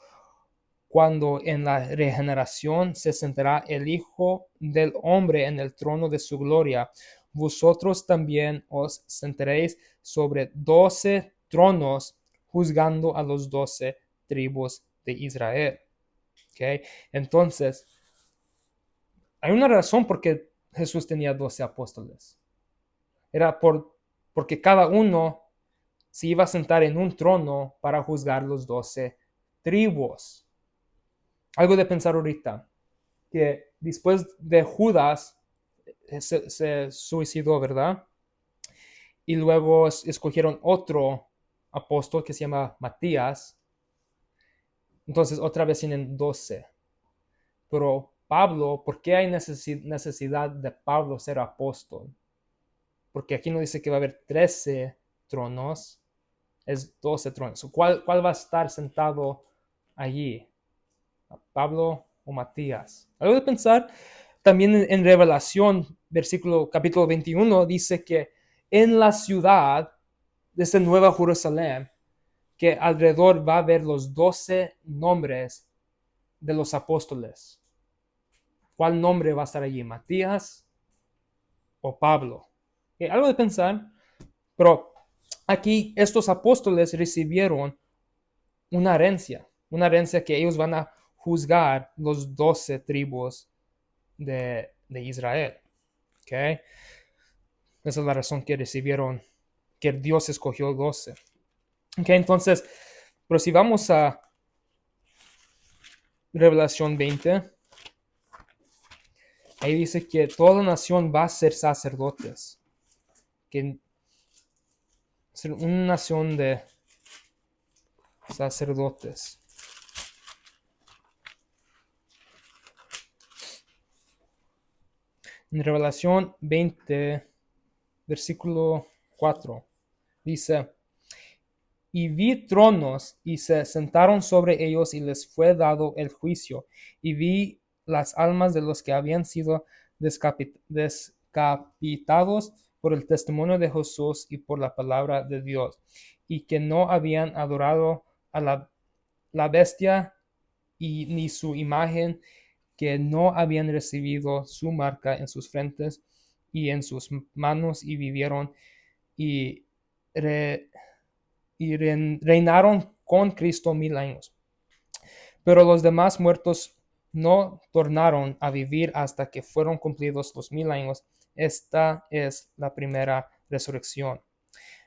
cuando en la regeneración se sentará el Hijo del Hombre en el trono de su gloria, vosotros también os sentaréis sobre 12 tronos, juzgando a los 12 tribus de Israel. ¿Okay? Entonces, hay una razón por qué Jesús tenía 12 apóstoles. Era porque cada uno se iba a sentar en un trono para juzgar los 12 tribus. Algo de pensar ahorita, que después de Judas se suicidó, ¿verdad? Y luego escogieron otro apóstol que se llama Matías. Entonces otra vez tienen 12. Pero Pablo, ¿por qué hay necesidad de Pablo ser apóstol? Porque aquí no dice que va a haber 13 tronos, es 12 tronos. ¿Cuál va a estar sentado allí? ¿Pablo o Matías? Algo de pensar. También en Revelación, capítulo 21, dice que en la ciudad de esta nueva Jerusalén, que alrededor va a haber los 12 nombres de los apóstoles. ¿Cuál nombre va a estar allí? ¿Matías o Pablo? Algo de pensar, pero aquí estos apóstoles recibieron una herencia que ellos van a juzgar los 12 tribus de Israel. ¿Okay? Esa es la razón que recibieron, que Dios escogió 12. ¿Okay? Entonces, pero si vamos a Revelación 20, ahí dice que toda nación va a ser sacerdotes. Que ser una nación de sacerdotes. En Revelación 20, versículo 4, dice, y vi tronos y se sentaron sobre ellos y les fue dado el juicio. Y vi las almas de los que habían sido descapitados por el testimonio de Jesús y por la palabra de Dios, y que no habían adorado a la bestia y ni su imagen, que no habían recibido su marca en sus frentes y en sus manos, y vivieron y, re, y reinaron con Cristo 1000 años. Pero los demás muertos no tornaron a vivir hasta que fueron cumplidos los 1000 años. Esta es la primera resurrección.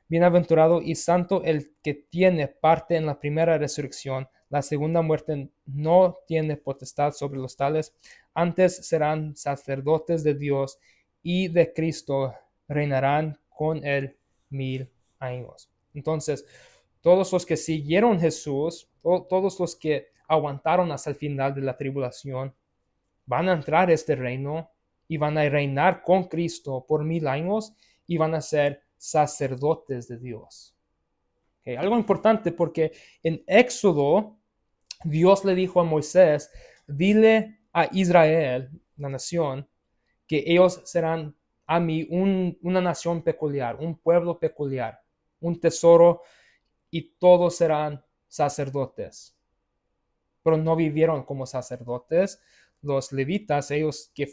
Bienaventurado y santo el que tiene parte en la primera resurrección. La segunda muerte no tiene potestad sobre los tales, antes serán sacerdotes de Dios y de Cristo, reinarán con él 1000 años. Entonces, todos los que siguieron Jesús, todos los que aguantaron hasta el final de la tribulación, van a entrar a este reino y van a reinar con Cristo por 1000 años y van a ser sacerdotes de Dios. Okay, algo importante porque en Éxodo Dios le dijo a Moisés, dile a Israel, la nación, que ellos serán a mí una nación peculiar, un pueblo peculiar, un tesoro, y todos serán sacerdotes. Pero no vivieron como sacerdotes. Los levitas, ellos que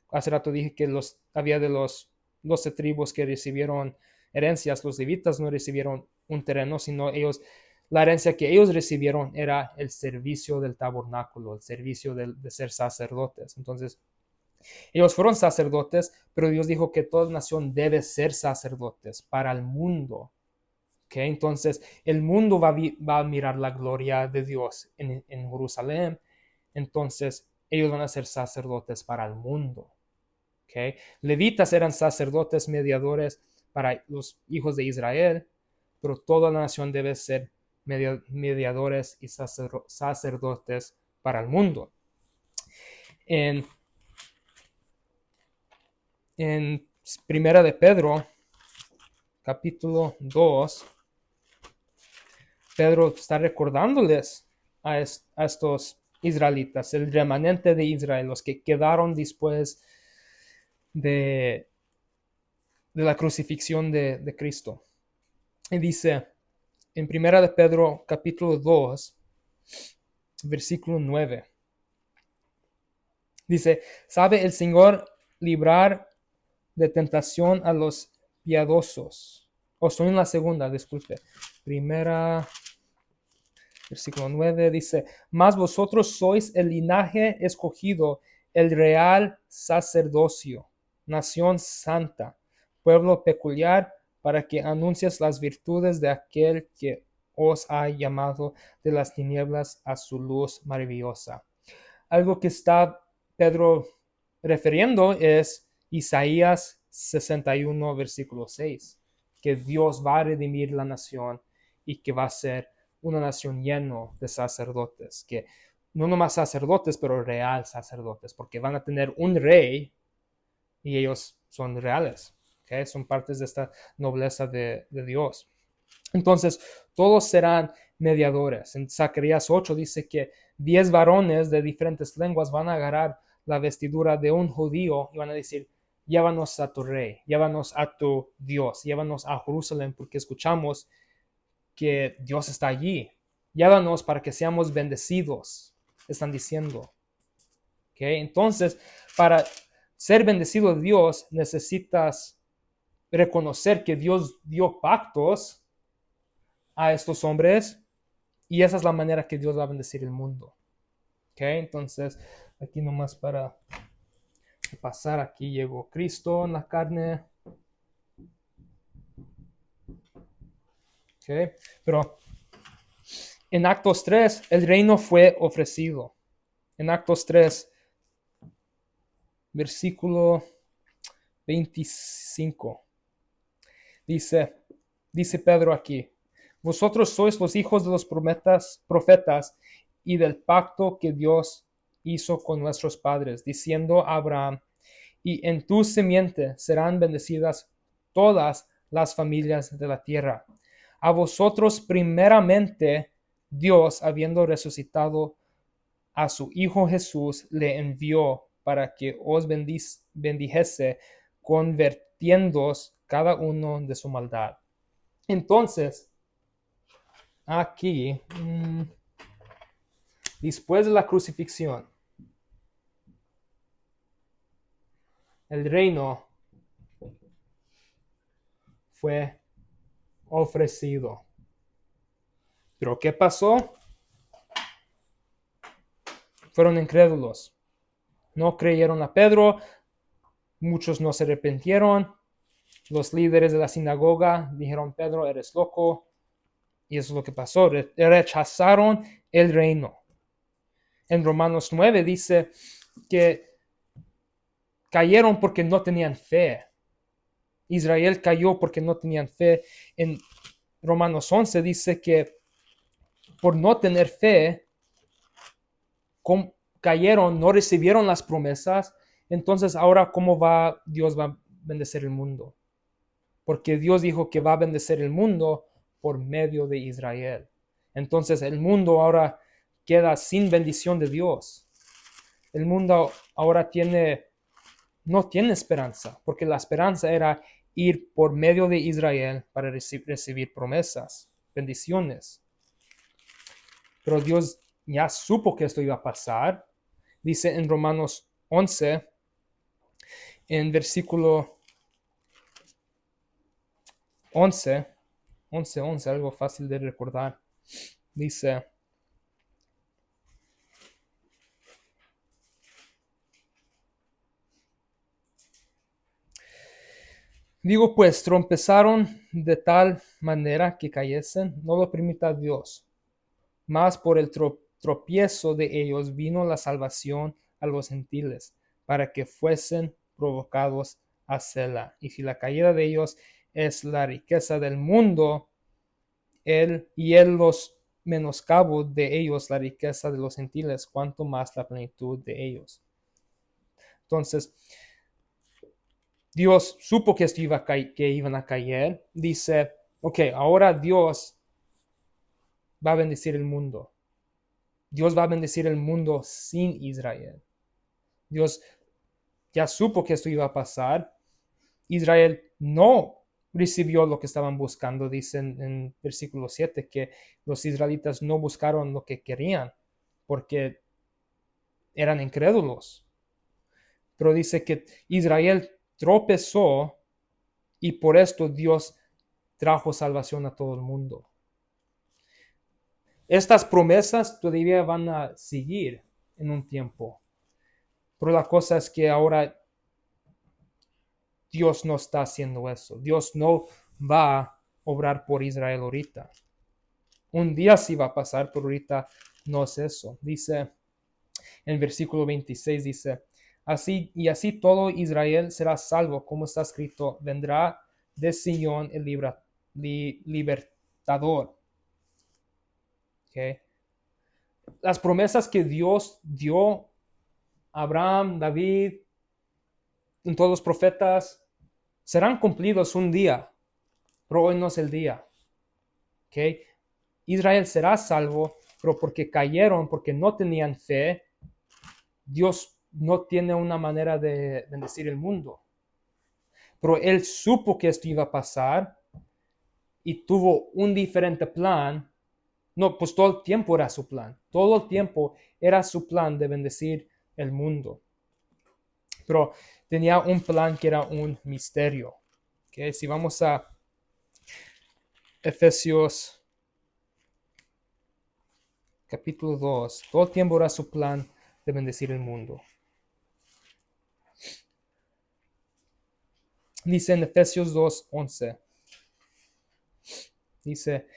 hace rato dije que había de los 12 tribus que recibieron herencias, los levitas no recibieron un terreno, sino la herencia que ellos recibieron era el servicio del tabernáculo, el servicio de ser sacerdotes. Entonces, ellos fueron sacerdotes, pero Dios dijo que toda nación debe ser sacerdotes para el mundo. ¿Okay? Entonces, el mundo va a mirar la gloria de Dios en Jerusalén. Entonces, ellos van a ser sacerdotes para el mundo. ¿Okay? Levitas eran sacerdotes mediadores para los hijos de Israel, pero toda la nación debe ser mediadores y sacerdotes para el mundo. En Primera de Pedro, capítulo 2, Pedro está recordándoles a estos israelitas, el remanente de Israel, los que quedaron después de la crucifixión de Cristo. Y dice en Primera de Pedro, capítulo 2, versículo 9. Dice, ¿sabe el Señor librar de tentación a los piadosos? O soy en la segunda, disculpe. Primera, versículo 9 dice, mas vosotros sois el linaje escogido, el real sacerdocio, nación santa, pueblo peculiar, para que anuncies las virtudes de aquel que os ha llamado de las tinieblas a su luz maravillosa. Algo que está Pedro refiriendo es Isaías 61, versículo 6, que Dios va a redimir la nación y que va a ser una nación llena de sacerdotes, que no nomás sacerdotes, pero real sacerdotes, porque van a tener un rey y ellos son reales, ¿okay? Son partes de esta nobleza de Dios. Entonces, todos serán mediadores. En Zacarías 8 dice que 10 varones de diferentes lenguas van a agarrar la vestidura de un judío y van a decir, llévanos a tu rey, llévanos a tu Dios, llévanos a Jerusalén, porque escuchamos que Dios está allí. Llévanos para que seamos bendecidos, están diciendo. ¿Okay? Entonces, para ser bendecido de Dios, necesitas reconocer que Dios dio pactos a estos hombres y esa es la manera que Dios va a bendecir el mundo. ¿Okay? Entonces, aquí nomás para pasar, aquí llegó Cristo en la carne. ¿Okay? Pero en Actos 3, el reino fue ofrecido. En Actos 3, versículo 25. Dice Pedro aquí, vosotros sois los hijos de los profetas y del pacto que Dios hizo con nuestros padres, diciendo a Abraham, y en tu simiente serán bendecidas todas las familias de la tierra. A vosotros primeramente Dios, habiendo resucitado a su Hijo Jesús, le envió para que os bendijese, convirtiéndoos cada uno de su maldad. Entonces, aquí, después de la crucifixión, el reino fue ofrecido. ¿Pero qué pasó? Fueron incrédulos. No creyeron a Pedro, muchos no se arrepintieron. Los líderes de la sinagoga dijeron, Pedro, eres loco. Y eso es lo que pasó. Rechazaron el reino. En Romanos 9 dice que cayeron porque no tenían fe. Israel cayó porque no tenían fe. En Romanos 11 dice que por no tener fe, cayeron, no recibieron las promesas. Entonces ahora, ¿cómo Dios va a bendecir el mundo? Porque Dios dijo que va a bendecir el mundo por medio de Israel. Entonces el mundo ahora queda sin bendición de Dios. El mundo ahora no tiene esperanza, porque la esperanza era ir por medio de Israel para recibir promesas, bendiciones. Pero Dios ya supo que esto iba a pasar. Dice en Romanos 11, en versículo 11, 11, algo fácil de recordar. Dice, digo pues, tropezaron de tal manera que cayesen, no lo permita Dios. Mas por el tropiezo de ellos vino la salvación a los gentiles, para que fuesen provocados a Selah. Y si la caída de ellos es la riqueza del mundo, él los menoscabo de ellos la riqueza de los gentiles, cuanto más la plenitud de ellos. Entonces, Dios supo que esto que iban a caer. Dice, ok, ahora Dios va a bendecir el mundo. Dios va a bendecir el mundo sin Israel. Dios ya supo que esto iba a pasar. Israel no recibió lo que estaban buscando, dice en versículo 7, que los israelitas no buscaron lo que querían porque eran incrédulos. Pero dice que Israel tropezó y por esto Dios trajo salvación a todo el mundo. Estas promesas todavía van a seguir en un tiempo. Pero la cosa es que ahora Dios no está haciendo eso. Dios no va a obrar por Israel ahorita. Un día sí va a pasar, pero ahorita no es eso. Dice en versículo 26, dice, así y así todo Israel será salvo, como está escrito, vendrá de Sion el libertador. Okay. Las promesas que Dios dio a Abraham, David, en todos los profetas, serán cumplidos un día, pero hoy no es el día. Okay. Israel será salvo, pero porque cayeron, porque no tenían fe, Dios no tiene una manera de bendecir el mundo. Pero él supo que esto iba a pasar y tuvo un diferente plan. No, pues todo el tiempo era su plan. Todo el tiempo era su plan de bendecir el mundo. Pero tenía un plan que era un misterio. ¿Okay? Si vamos a Efesios capítulo 2, todo el tiempo era su plan de bendecir el mundo. Dice en Efesios 2:11. Dice,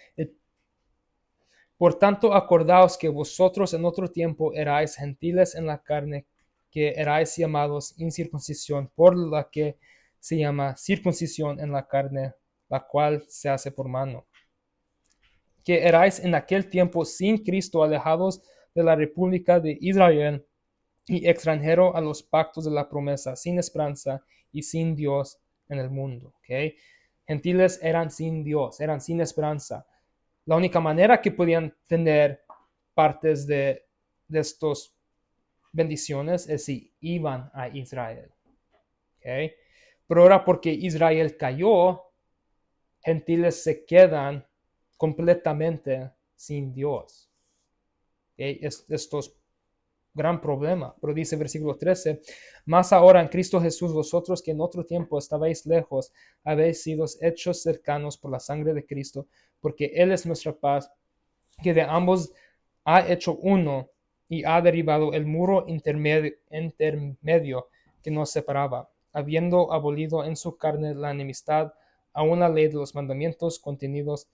por tanto, acordaos que vosotros en otro tiempo erais gentiles en la carne, que erais llamados incircuncisión, por la que se llama circuncisión en la carne, la cual se hace por mano. Que erais en aquel tiempo sin Cristo, alejados de la república de Israel y extranjero a los pactos de la promesa, sin esperanza y sin Dios en el mundo. ¿Okay? Gentiles eran sin Dios, eran sin esperanza. La única manera que podían tener partes de estas bendiciones es si iban a Israel. ¿Okay? Pero ahora porque Israel cayó, gentiles se quedan completamente sin Dios. ¿Okay? Esto es gran problema. Pero dice versículo 13, más ahora en Cristo Jesús, vosotros que en otro tiempo estabais lejos, habéis sido hechos cercanos por la sangre de Cristo, porque Él es nuestra paz, que de ambos ha hecho uno y ha derribado el muro intermedio que nos separaba, habiendo abolido en su carne la enemistad, a una ley de los mandamientos contenidos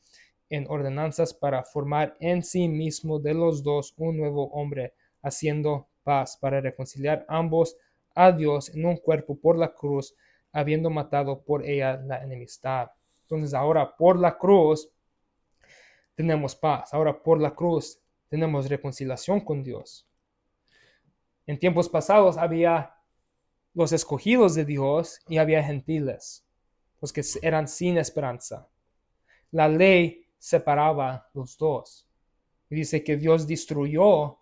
en ordenanzas, para formar en sí mismo de los dos un nuevo hombre, haciendo paz, para reconciliar ambos a Dios en un cuerpo por la cruz, habiendo matado por ella la enemistad. Entonces ahora por la cruz tenemos paz. Ahora por la cruz tenemos reconciliación con Dios. En tiempos pasados había los escogidos de Dios y había gentiles, los que eran sin esperanza. La ley separaba los dos. Y dice que Dios destruyó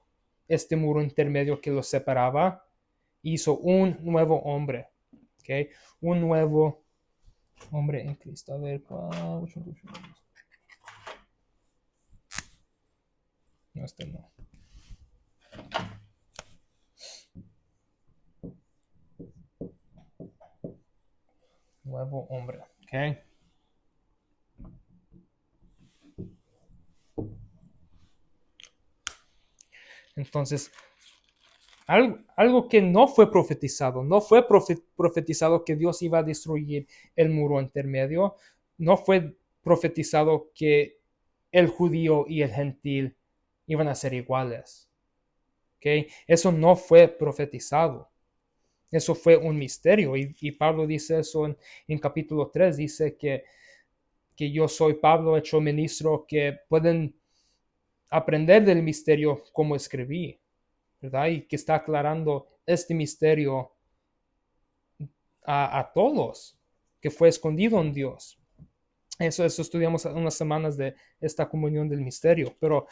este muro intermedio que los separaba, hizo un nuevo hombre. ¿Okay? Un nuevo hombre en Cristo. A ver, no, este no. Nuevo hombre. ¿Okay? Entonces, algo que no fue profetizado, no fue profetizado que Dios iba a destruir el muro intermedio, no fue profetizado que el judío y el gentil iban a ser iguales. ¿Okay? Eso no fue profetizado. Eso fue un misterio. Y Pablo dice eso en capítulo 3, dice que yo soy Pablo, hecho ministro, que pueden aprender del misterio como escribí, ¿verdad? Y que está aclarando este misterio a todos, que fue escondido en Dios. Eso estudiamos unas semanas de esta comunión del misterio, pero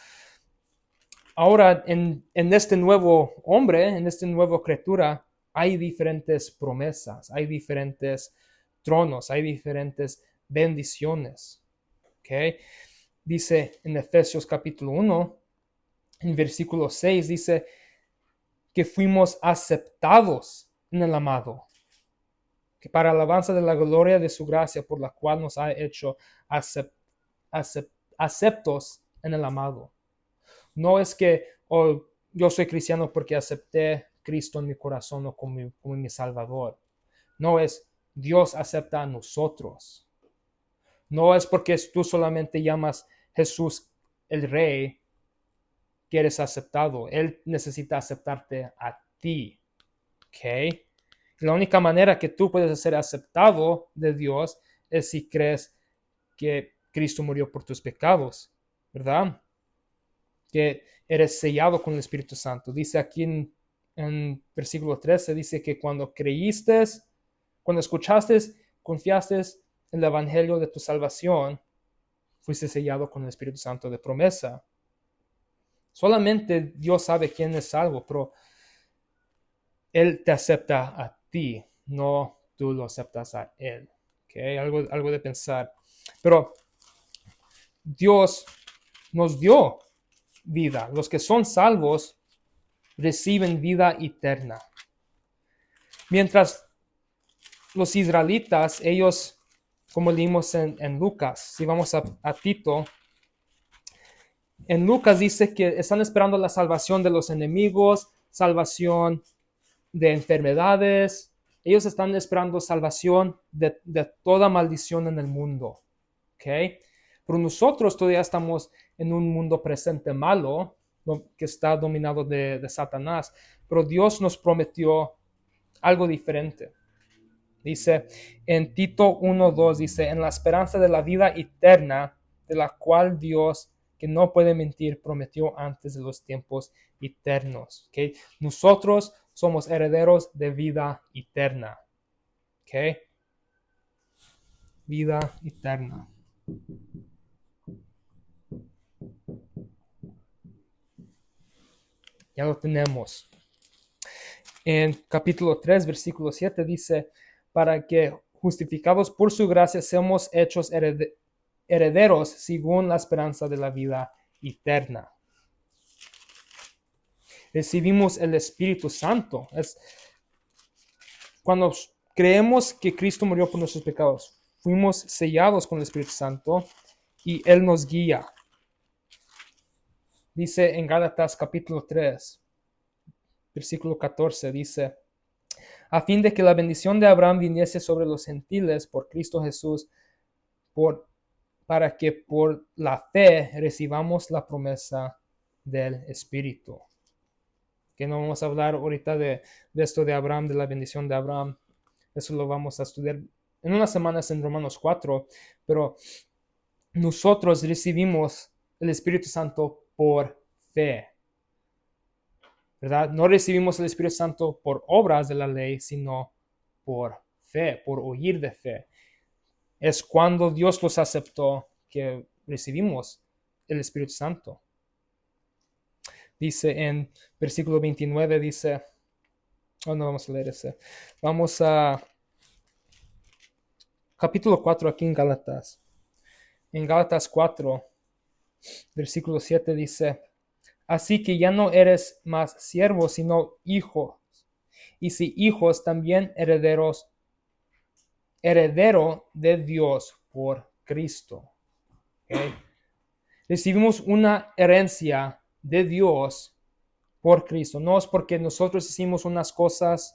ahora en este nuevo hombre, en esta nueva criatura, hay diferentes promesas, hay diferentes tronos, hay diferentes bendiciones. ¿Okay? Dice en Efesios capítulo 1, en versículo 6, dice que fuimos aceptados en el amado, que para alabanza de la gloria de su gracia, por la cual nos ha hecho aceptos en el amado. No es que yo soy cristiano porque acepté Cristo en mi corazón o como mi Salvador. No es Dios acepta a nosotros. No es porque tú solamente llamas Jesús el Rey que eres aceptado. Él necesita aceptarte a ti. ¿Ok? La única manera que tú puedes ser aceptado de Dios es si crees que Cristo murió por tus pecados, ¿verdad? Que eres sellado con el Espíritu Santo. Dice aquí en versículo 13, dice que cuando creíste, cuando escuchaste, confiaste en el Evangelio de tu salvación, fuiste sellado con el Espíritu Santo de promesa. Solamente Dios sabe quién es salvo, pero Él te acepta a ti, no tú lo aceptas a Él. ¿Okay? Algo de pensar. Pero Dios nos dio vida. Los que son salvos reciben vida eterna. Mientras los israelitas, ellos, como leímos en Lucas, si vamos a Tito, en Lucas dice que están esperando la salvación de los enemigos, salvación de enfermedades. Ellos están esperando salvación de toda maldición en el mundo. ¿Okay? Pero nosotros todavía estamos en un mundo presente malo, que está dominado de Satanás. Pero Dios nos prometió algo diferente. Dice en Tito 1:2, dice, en la esperanza de la vida eterna, de la cual Dios, que no puede mentir, prometió antes de los tiempos eternos. ¿Okay? Nosotros somos herederos de vida eterna. ¿Okay? Vida eterna. Ya lo tenemos. En capítulo 3, versículo 7 dice, para que justificados por su gracia seamos hechos herederos según la esperanza de la vida eterna. Recibimos el Espíritu Santo. Es cuando creemos que Cristo murió por nuestros pecados, fuimos sellados con el Espíritu Santo y Él nos guía. Dice en Gálatas capítulo 3, versículo 14, dice, a fin de que la bendición de Abraham viniese sobre los gentiles por Cristo Jesús, para que por la fe recibamos la promesa del Espíritu. Que no vamos a hablar ahorita de esto de Abraham, de la bendición de Abraham. Eso lo vamos a estudiar en unas semanas en Romanos 4, pero nosotros recibimos el Espíritu Santo por fe, ¿verdad? No recibimos el Espíritu Santo por obras de la ley, sino por fe, por oír de fe. Es cuando Dios los aceptó que recibimos el Espíritu Santo. Dice en versículo 29, dice, no vamos a leer ese. Vamos a capítulo 4 aquí en Gálatas. En Gálatas 4, versículo 7 dice, así que ya no eres más siervo, sino hijo. Y si hijos, también herederos, heredero de Dios por Cristo. ¿Okay? Recibimos una herencia de Dios por Cristo. No es porque nosotros hicimos unas cosas,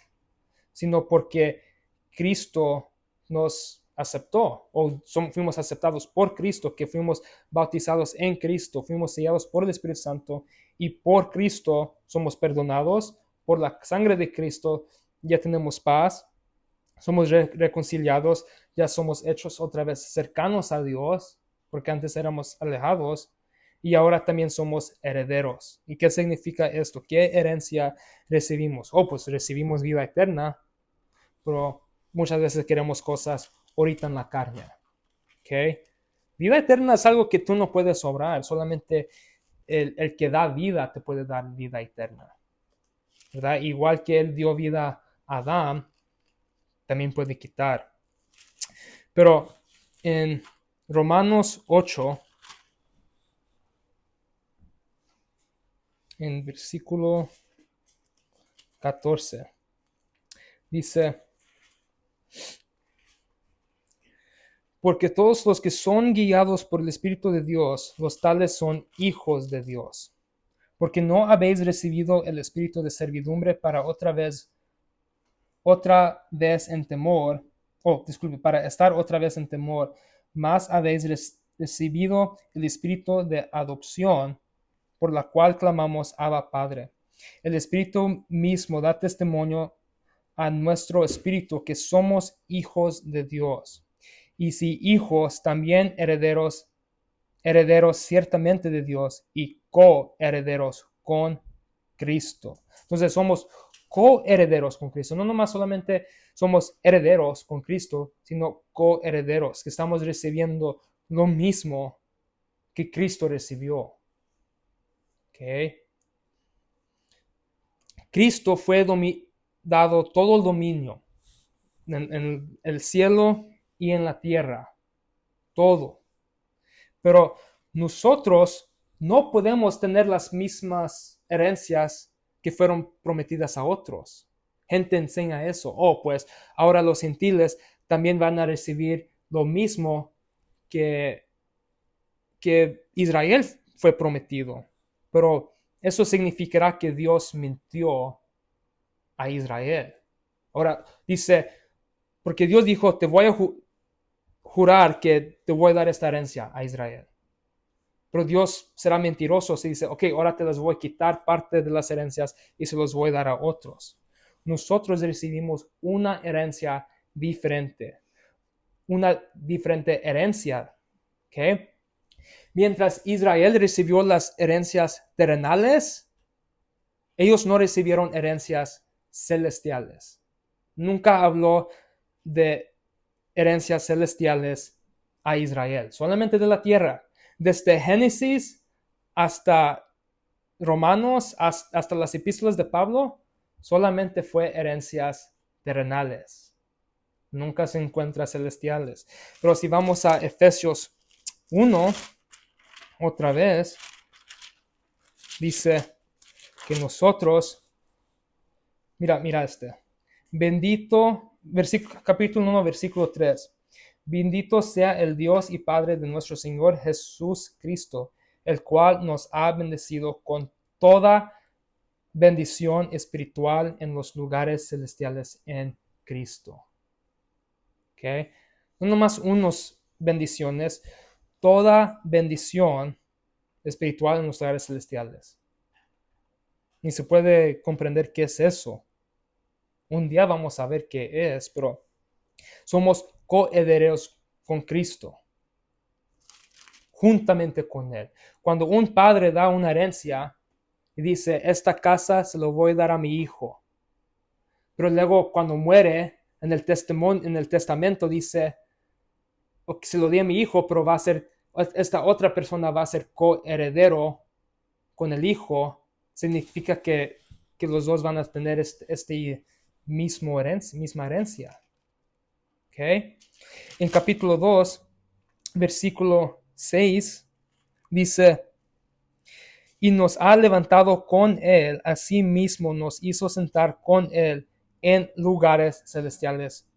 sino porque Cristo nos aceptó o fuimos aceptados por Cristo, que fuimos bautizados en Cristo, fuimos sellados por el Espíritu Santo y por Cristo somos perdonados, por la sangre de Cristo ya tenemos paz, somos reconciliados, ya somos hechos otra vez cercanos a Dios, porque antes éramos alejados, y ahora también somos herederos. ¿Y qué significa esto? ¿Qué herencia recibimos? Pues recibimos vida eterna, pero muchas veces queremos cosas ahorita en la carne. ¿Ok? Vida eterna es algo que tú no puedes obrar, solamente el que da vida te puede dar vida eterna. ¿Verdad? Igual que Él dio vida a Adán, también puede quitar. Pero en Romanos 8, en versículo 14, dice: porque todos los que son guiados por el Espíritu de Dios, los tales son hijos de Dios. Porque no habéis recibido el espíritu de servidumbre para otra vez en temor, para estar otra vez en temor, mas habéis recibido el espíritu de adopción, por la cual clamamos Abba Padre. El Espíritu mismo da testimonio a nuestro espíritu que somos hijos de Dios. Y si hijos, también herederos, herederos ciertamente de Dios y coherederos con Cristo. Entonces somos coherederos con Cristo. No nomás solamente somos herederos con Cristo, sino coherederos, que estamos recibiendo lo mismo que Cristo recibió. ¿Okay? Cristo fue dado todo el dominio en el cielo y en la tierra. Todo. Pero nosotros no podemos tener las mismas herencias que fueron prometidas a otros. Gente enseña eso. Pues ahora los gentiles también van a recibir lo mismo que Israel fue prometido. Pero eso significará que Dios mintió a Israel. Ahora dice, porque Dios dijo, te voy a jurar que te voy a dar esta herencia a Israel. Pero Dios será mentiroso si dice, ok, ahora te las voy a quitar parte de las herencias y se los voy a dar a otros. Nosotros recibimos una herencia diferente. Una diferente herencia. ¿Ok? Mientras Israel recibió las herencias terrenales, ellos no recibieron herencias celestiales. Nunca habló de herencias celestiales a Israel, solamente de la tierra. Desde Génesis hasta Romanos, hasta las epístolas de Pablo, solamente fue herencias terrenales. Nunca se encuentra celestiales. Pero si vamos a Efesios 1, otra vez, dice que nosotros, mira este, bendito, capítulo 1, versículo 3. Bendito sea el Dios y Padre de nuestro Señor Jesús Cristo, el cual nos ha bendecido con toda bendición espiritual en los lugares celestiales en Cristo. ¿Ok? No nomás unas bendiciones, toda bendición espiritual en los lugares celestiales. Ni se puede comprender qué es eso. Un día vamos a ver qué es, pero somos coherederos con Cristo, juntamente con Él. Cuando un padre da una herencia y dice, esta casa se lo voy a dar a mi hijo, pero luego cuando muere, en el testamento dice, se lo di a mi hijo, pero esta otra persona va a ser coheredero con el hijo, significa que los dos van a tener este misma herencia. ¿Okay? En capítulo 2, versículo 6, dice, y nos ha levantado con Él, así mismo nos hizo sentar con Él en lugares celestiales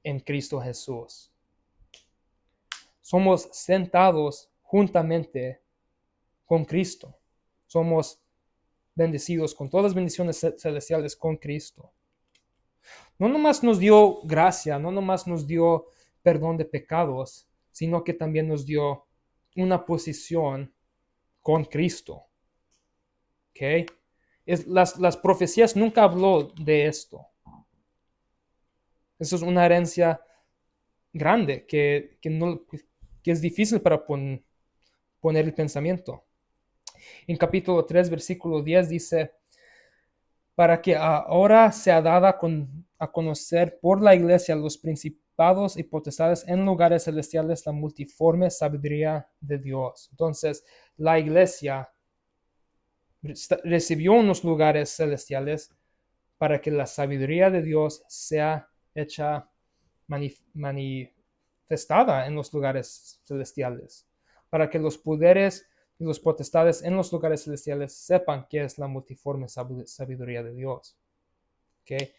en Cristo Jesús. Somos sentados juntamente con Cristo. Somos bendecidos con todas las bendiciones celestiales con Cristo. No nomás nos dio gracia, no nomás nos dio perdón de pecados, sino que también nos dio una posición con Cristo. ¿Ok? Las profecías nunca habló de esto. Eso es una herencia grande que es difícil para poner el pensamiento. En capítulo 3, versículo 10 dice, para que ahora sea dada a conocer por la iglesia los principados y potestades en lugares celestiales la multiforme sabiduría de Dios. Entonces, la iglesia recibió unos lugares celestiales para que la sabiduría de Dios sea hecha manifestada en los lugares celestiales, para que los poderes y los potestades en los lugares celestiales sepan qué es la multiforme sabiduría de Dios. ¿Okay?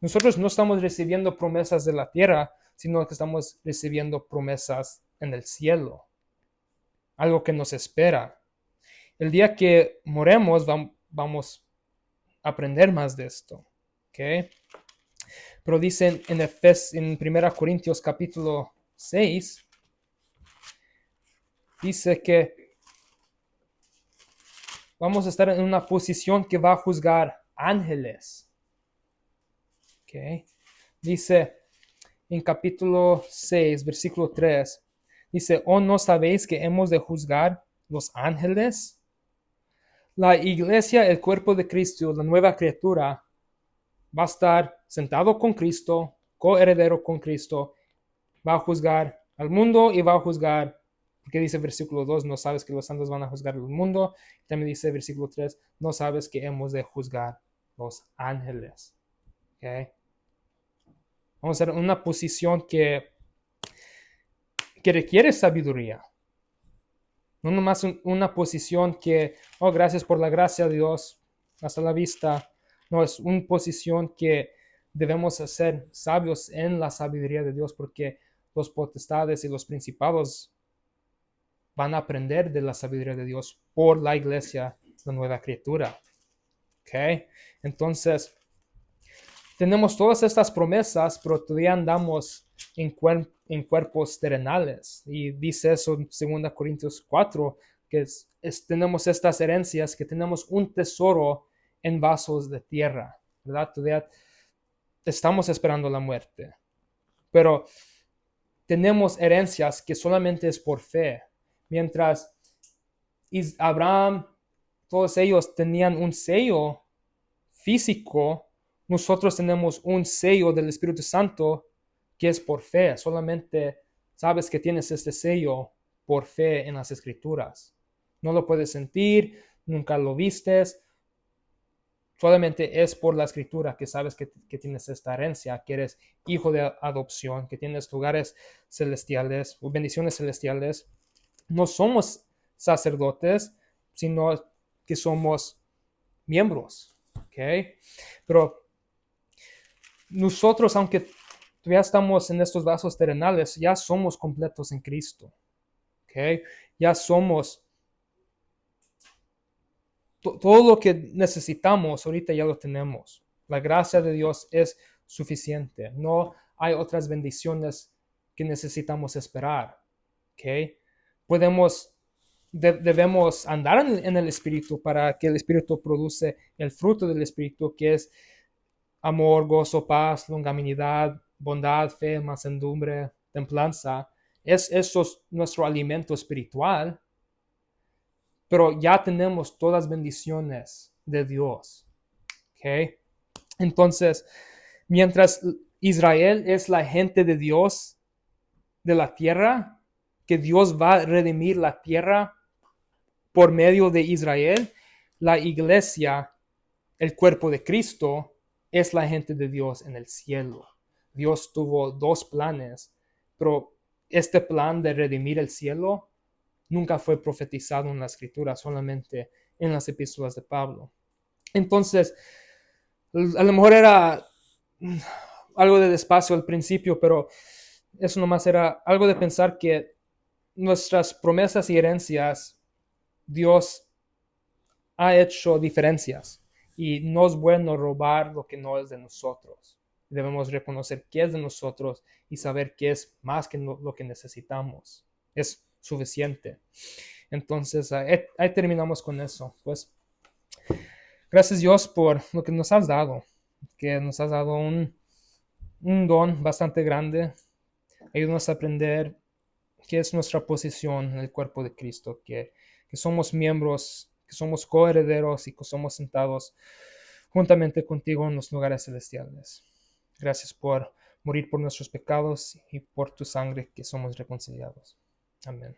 Nosotros no estamos recibiendo promesas de la tierra, sino que estamos recibiendo promesas en el cielo, algo que nos espera. El día que moremos vamos a aprender más de esto. ¿Okay? Pero dicen en 1 Corintios capítulo 6, dice que vamos a estar en una posición que va a juzgar ángeles. ¿Okay? Dice en capítulo 6, versículo 3, dice, ¿o no sabéis que hemos de juzgar los ángeles? La iglesia, el cuerpo de Cristo, la nueva criatura, va a estar sentado con Cristo, coheredero con Cristo, va a juzgar al mundo y va a juzgar, porque dice versículo 2, no sabes que los santos van a juzgar al mundo. También dice versículo 3, no sabes que hemos de juzgar los ángeles. ¿Okay? Vamos a ver una posición que requiere sabiduría. No nomás una posición que, oh, gracias por la gracia de Dios, hasta la vista. No, es una posición que debemos ser sabios en la sabiduría de Dios, porque los potestades y los principados van a aprender de la sabiduría de Dios por la iglesia, la nueva criatura. ¿Ok? Entonces, tenemos todas estas promesas, pero todavía andamos en cuerpos terrenales. Y dice eso en 2 Corintios 4, que tenemos estas herencias, que tenemos un tesoro en vasos de tierra, ¿verdad? Todavía estamos esperando la muerte. Pero tenemos herencias que solamente es por fe. Mientras Abraham, todos ellos tenían un sello físico, nosotros tenemos un sello del Espíritu Santo que es por fe. Solamente sabes que tienes este sello por fe en las Escrituras. No lo puedes sentir, nunca lo vistes. Solamente es por la Escritura que sabes que tienes esta herencia, que eres hijo de adopción, que tienes lugares celestiales o bendiciones celestiales. No somos sacerdotes, sino que somos miembros. ¿Okay? Pero nosotros, aunque todavía estamos en estos vasos terrenales, ya somos completos en Cristo. ¿Okay? Ya somos todo lo que necesitamos, ahorita ya lo tenemos. La gracia de Dios es suficiente. No hay otras bendiciones que necesitamos esperar. ¿Okay? Debemos andar en el Espíritu para que el Espíritu produce el fruto del Espíritu, que es amor, gozo, paz, longanimidad, bondad, fe, mansedumbre, templanza. Eso es nuestro alimento espiritual, pero ya tenemos todas las bendiciones de Dios. ¿Okay? Entonces, mientras Israel es la gente de Dios de la tierra, que Dios va a redimir la tierra por medio de Israel, la iglesia, el cuerpo de Cristo, es la gente de Dios en el cielo. Dios tuvo dos planes, pero este plan de redimir el cielo nunca fue profetizado en la Escritura, solamente en las epístolas de Pablo. Entonces, a lo mejor era algo de despacio al principio, pero eso nomás era algo de pensar que nuestras promesas y herencias, Dios ha hecho diferencias y no es bueno robar lo que no es de nosotros. Debemos reconocer qué es de nosotros y saber qué es más que lo que necesitamos. Es suficiente. Entonces, ahí terminamos con eso. Pues, gracias Dios por lo que nos has dado, que nos has dado un don bastante grande. Ayúdanos a aprender qué es nuestra posición en el cuerpo de Cristo, que somos miembros, que somos coherederos y que somos sentados juntamente contigo en los lugares celestiales. Gracias por morir por nuestros pecados y por tu sangre que somos reconciliados. Amén.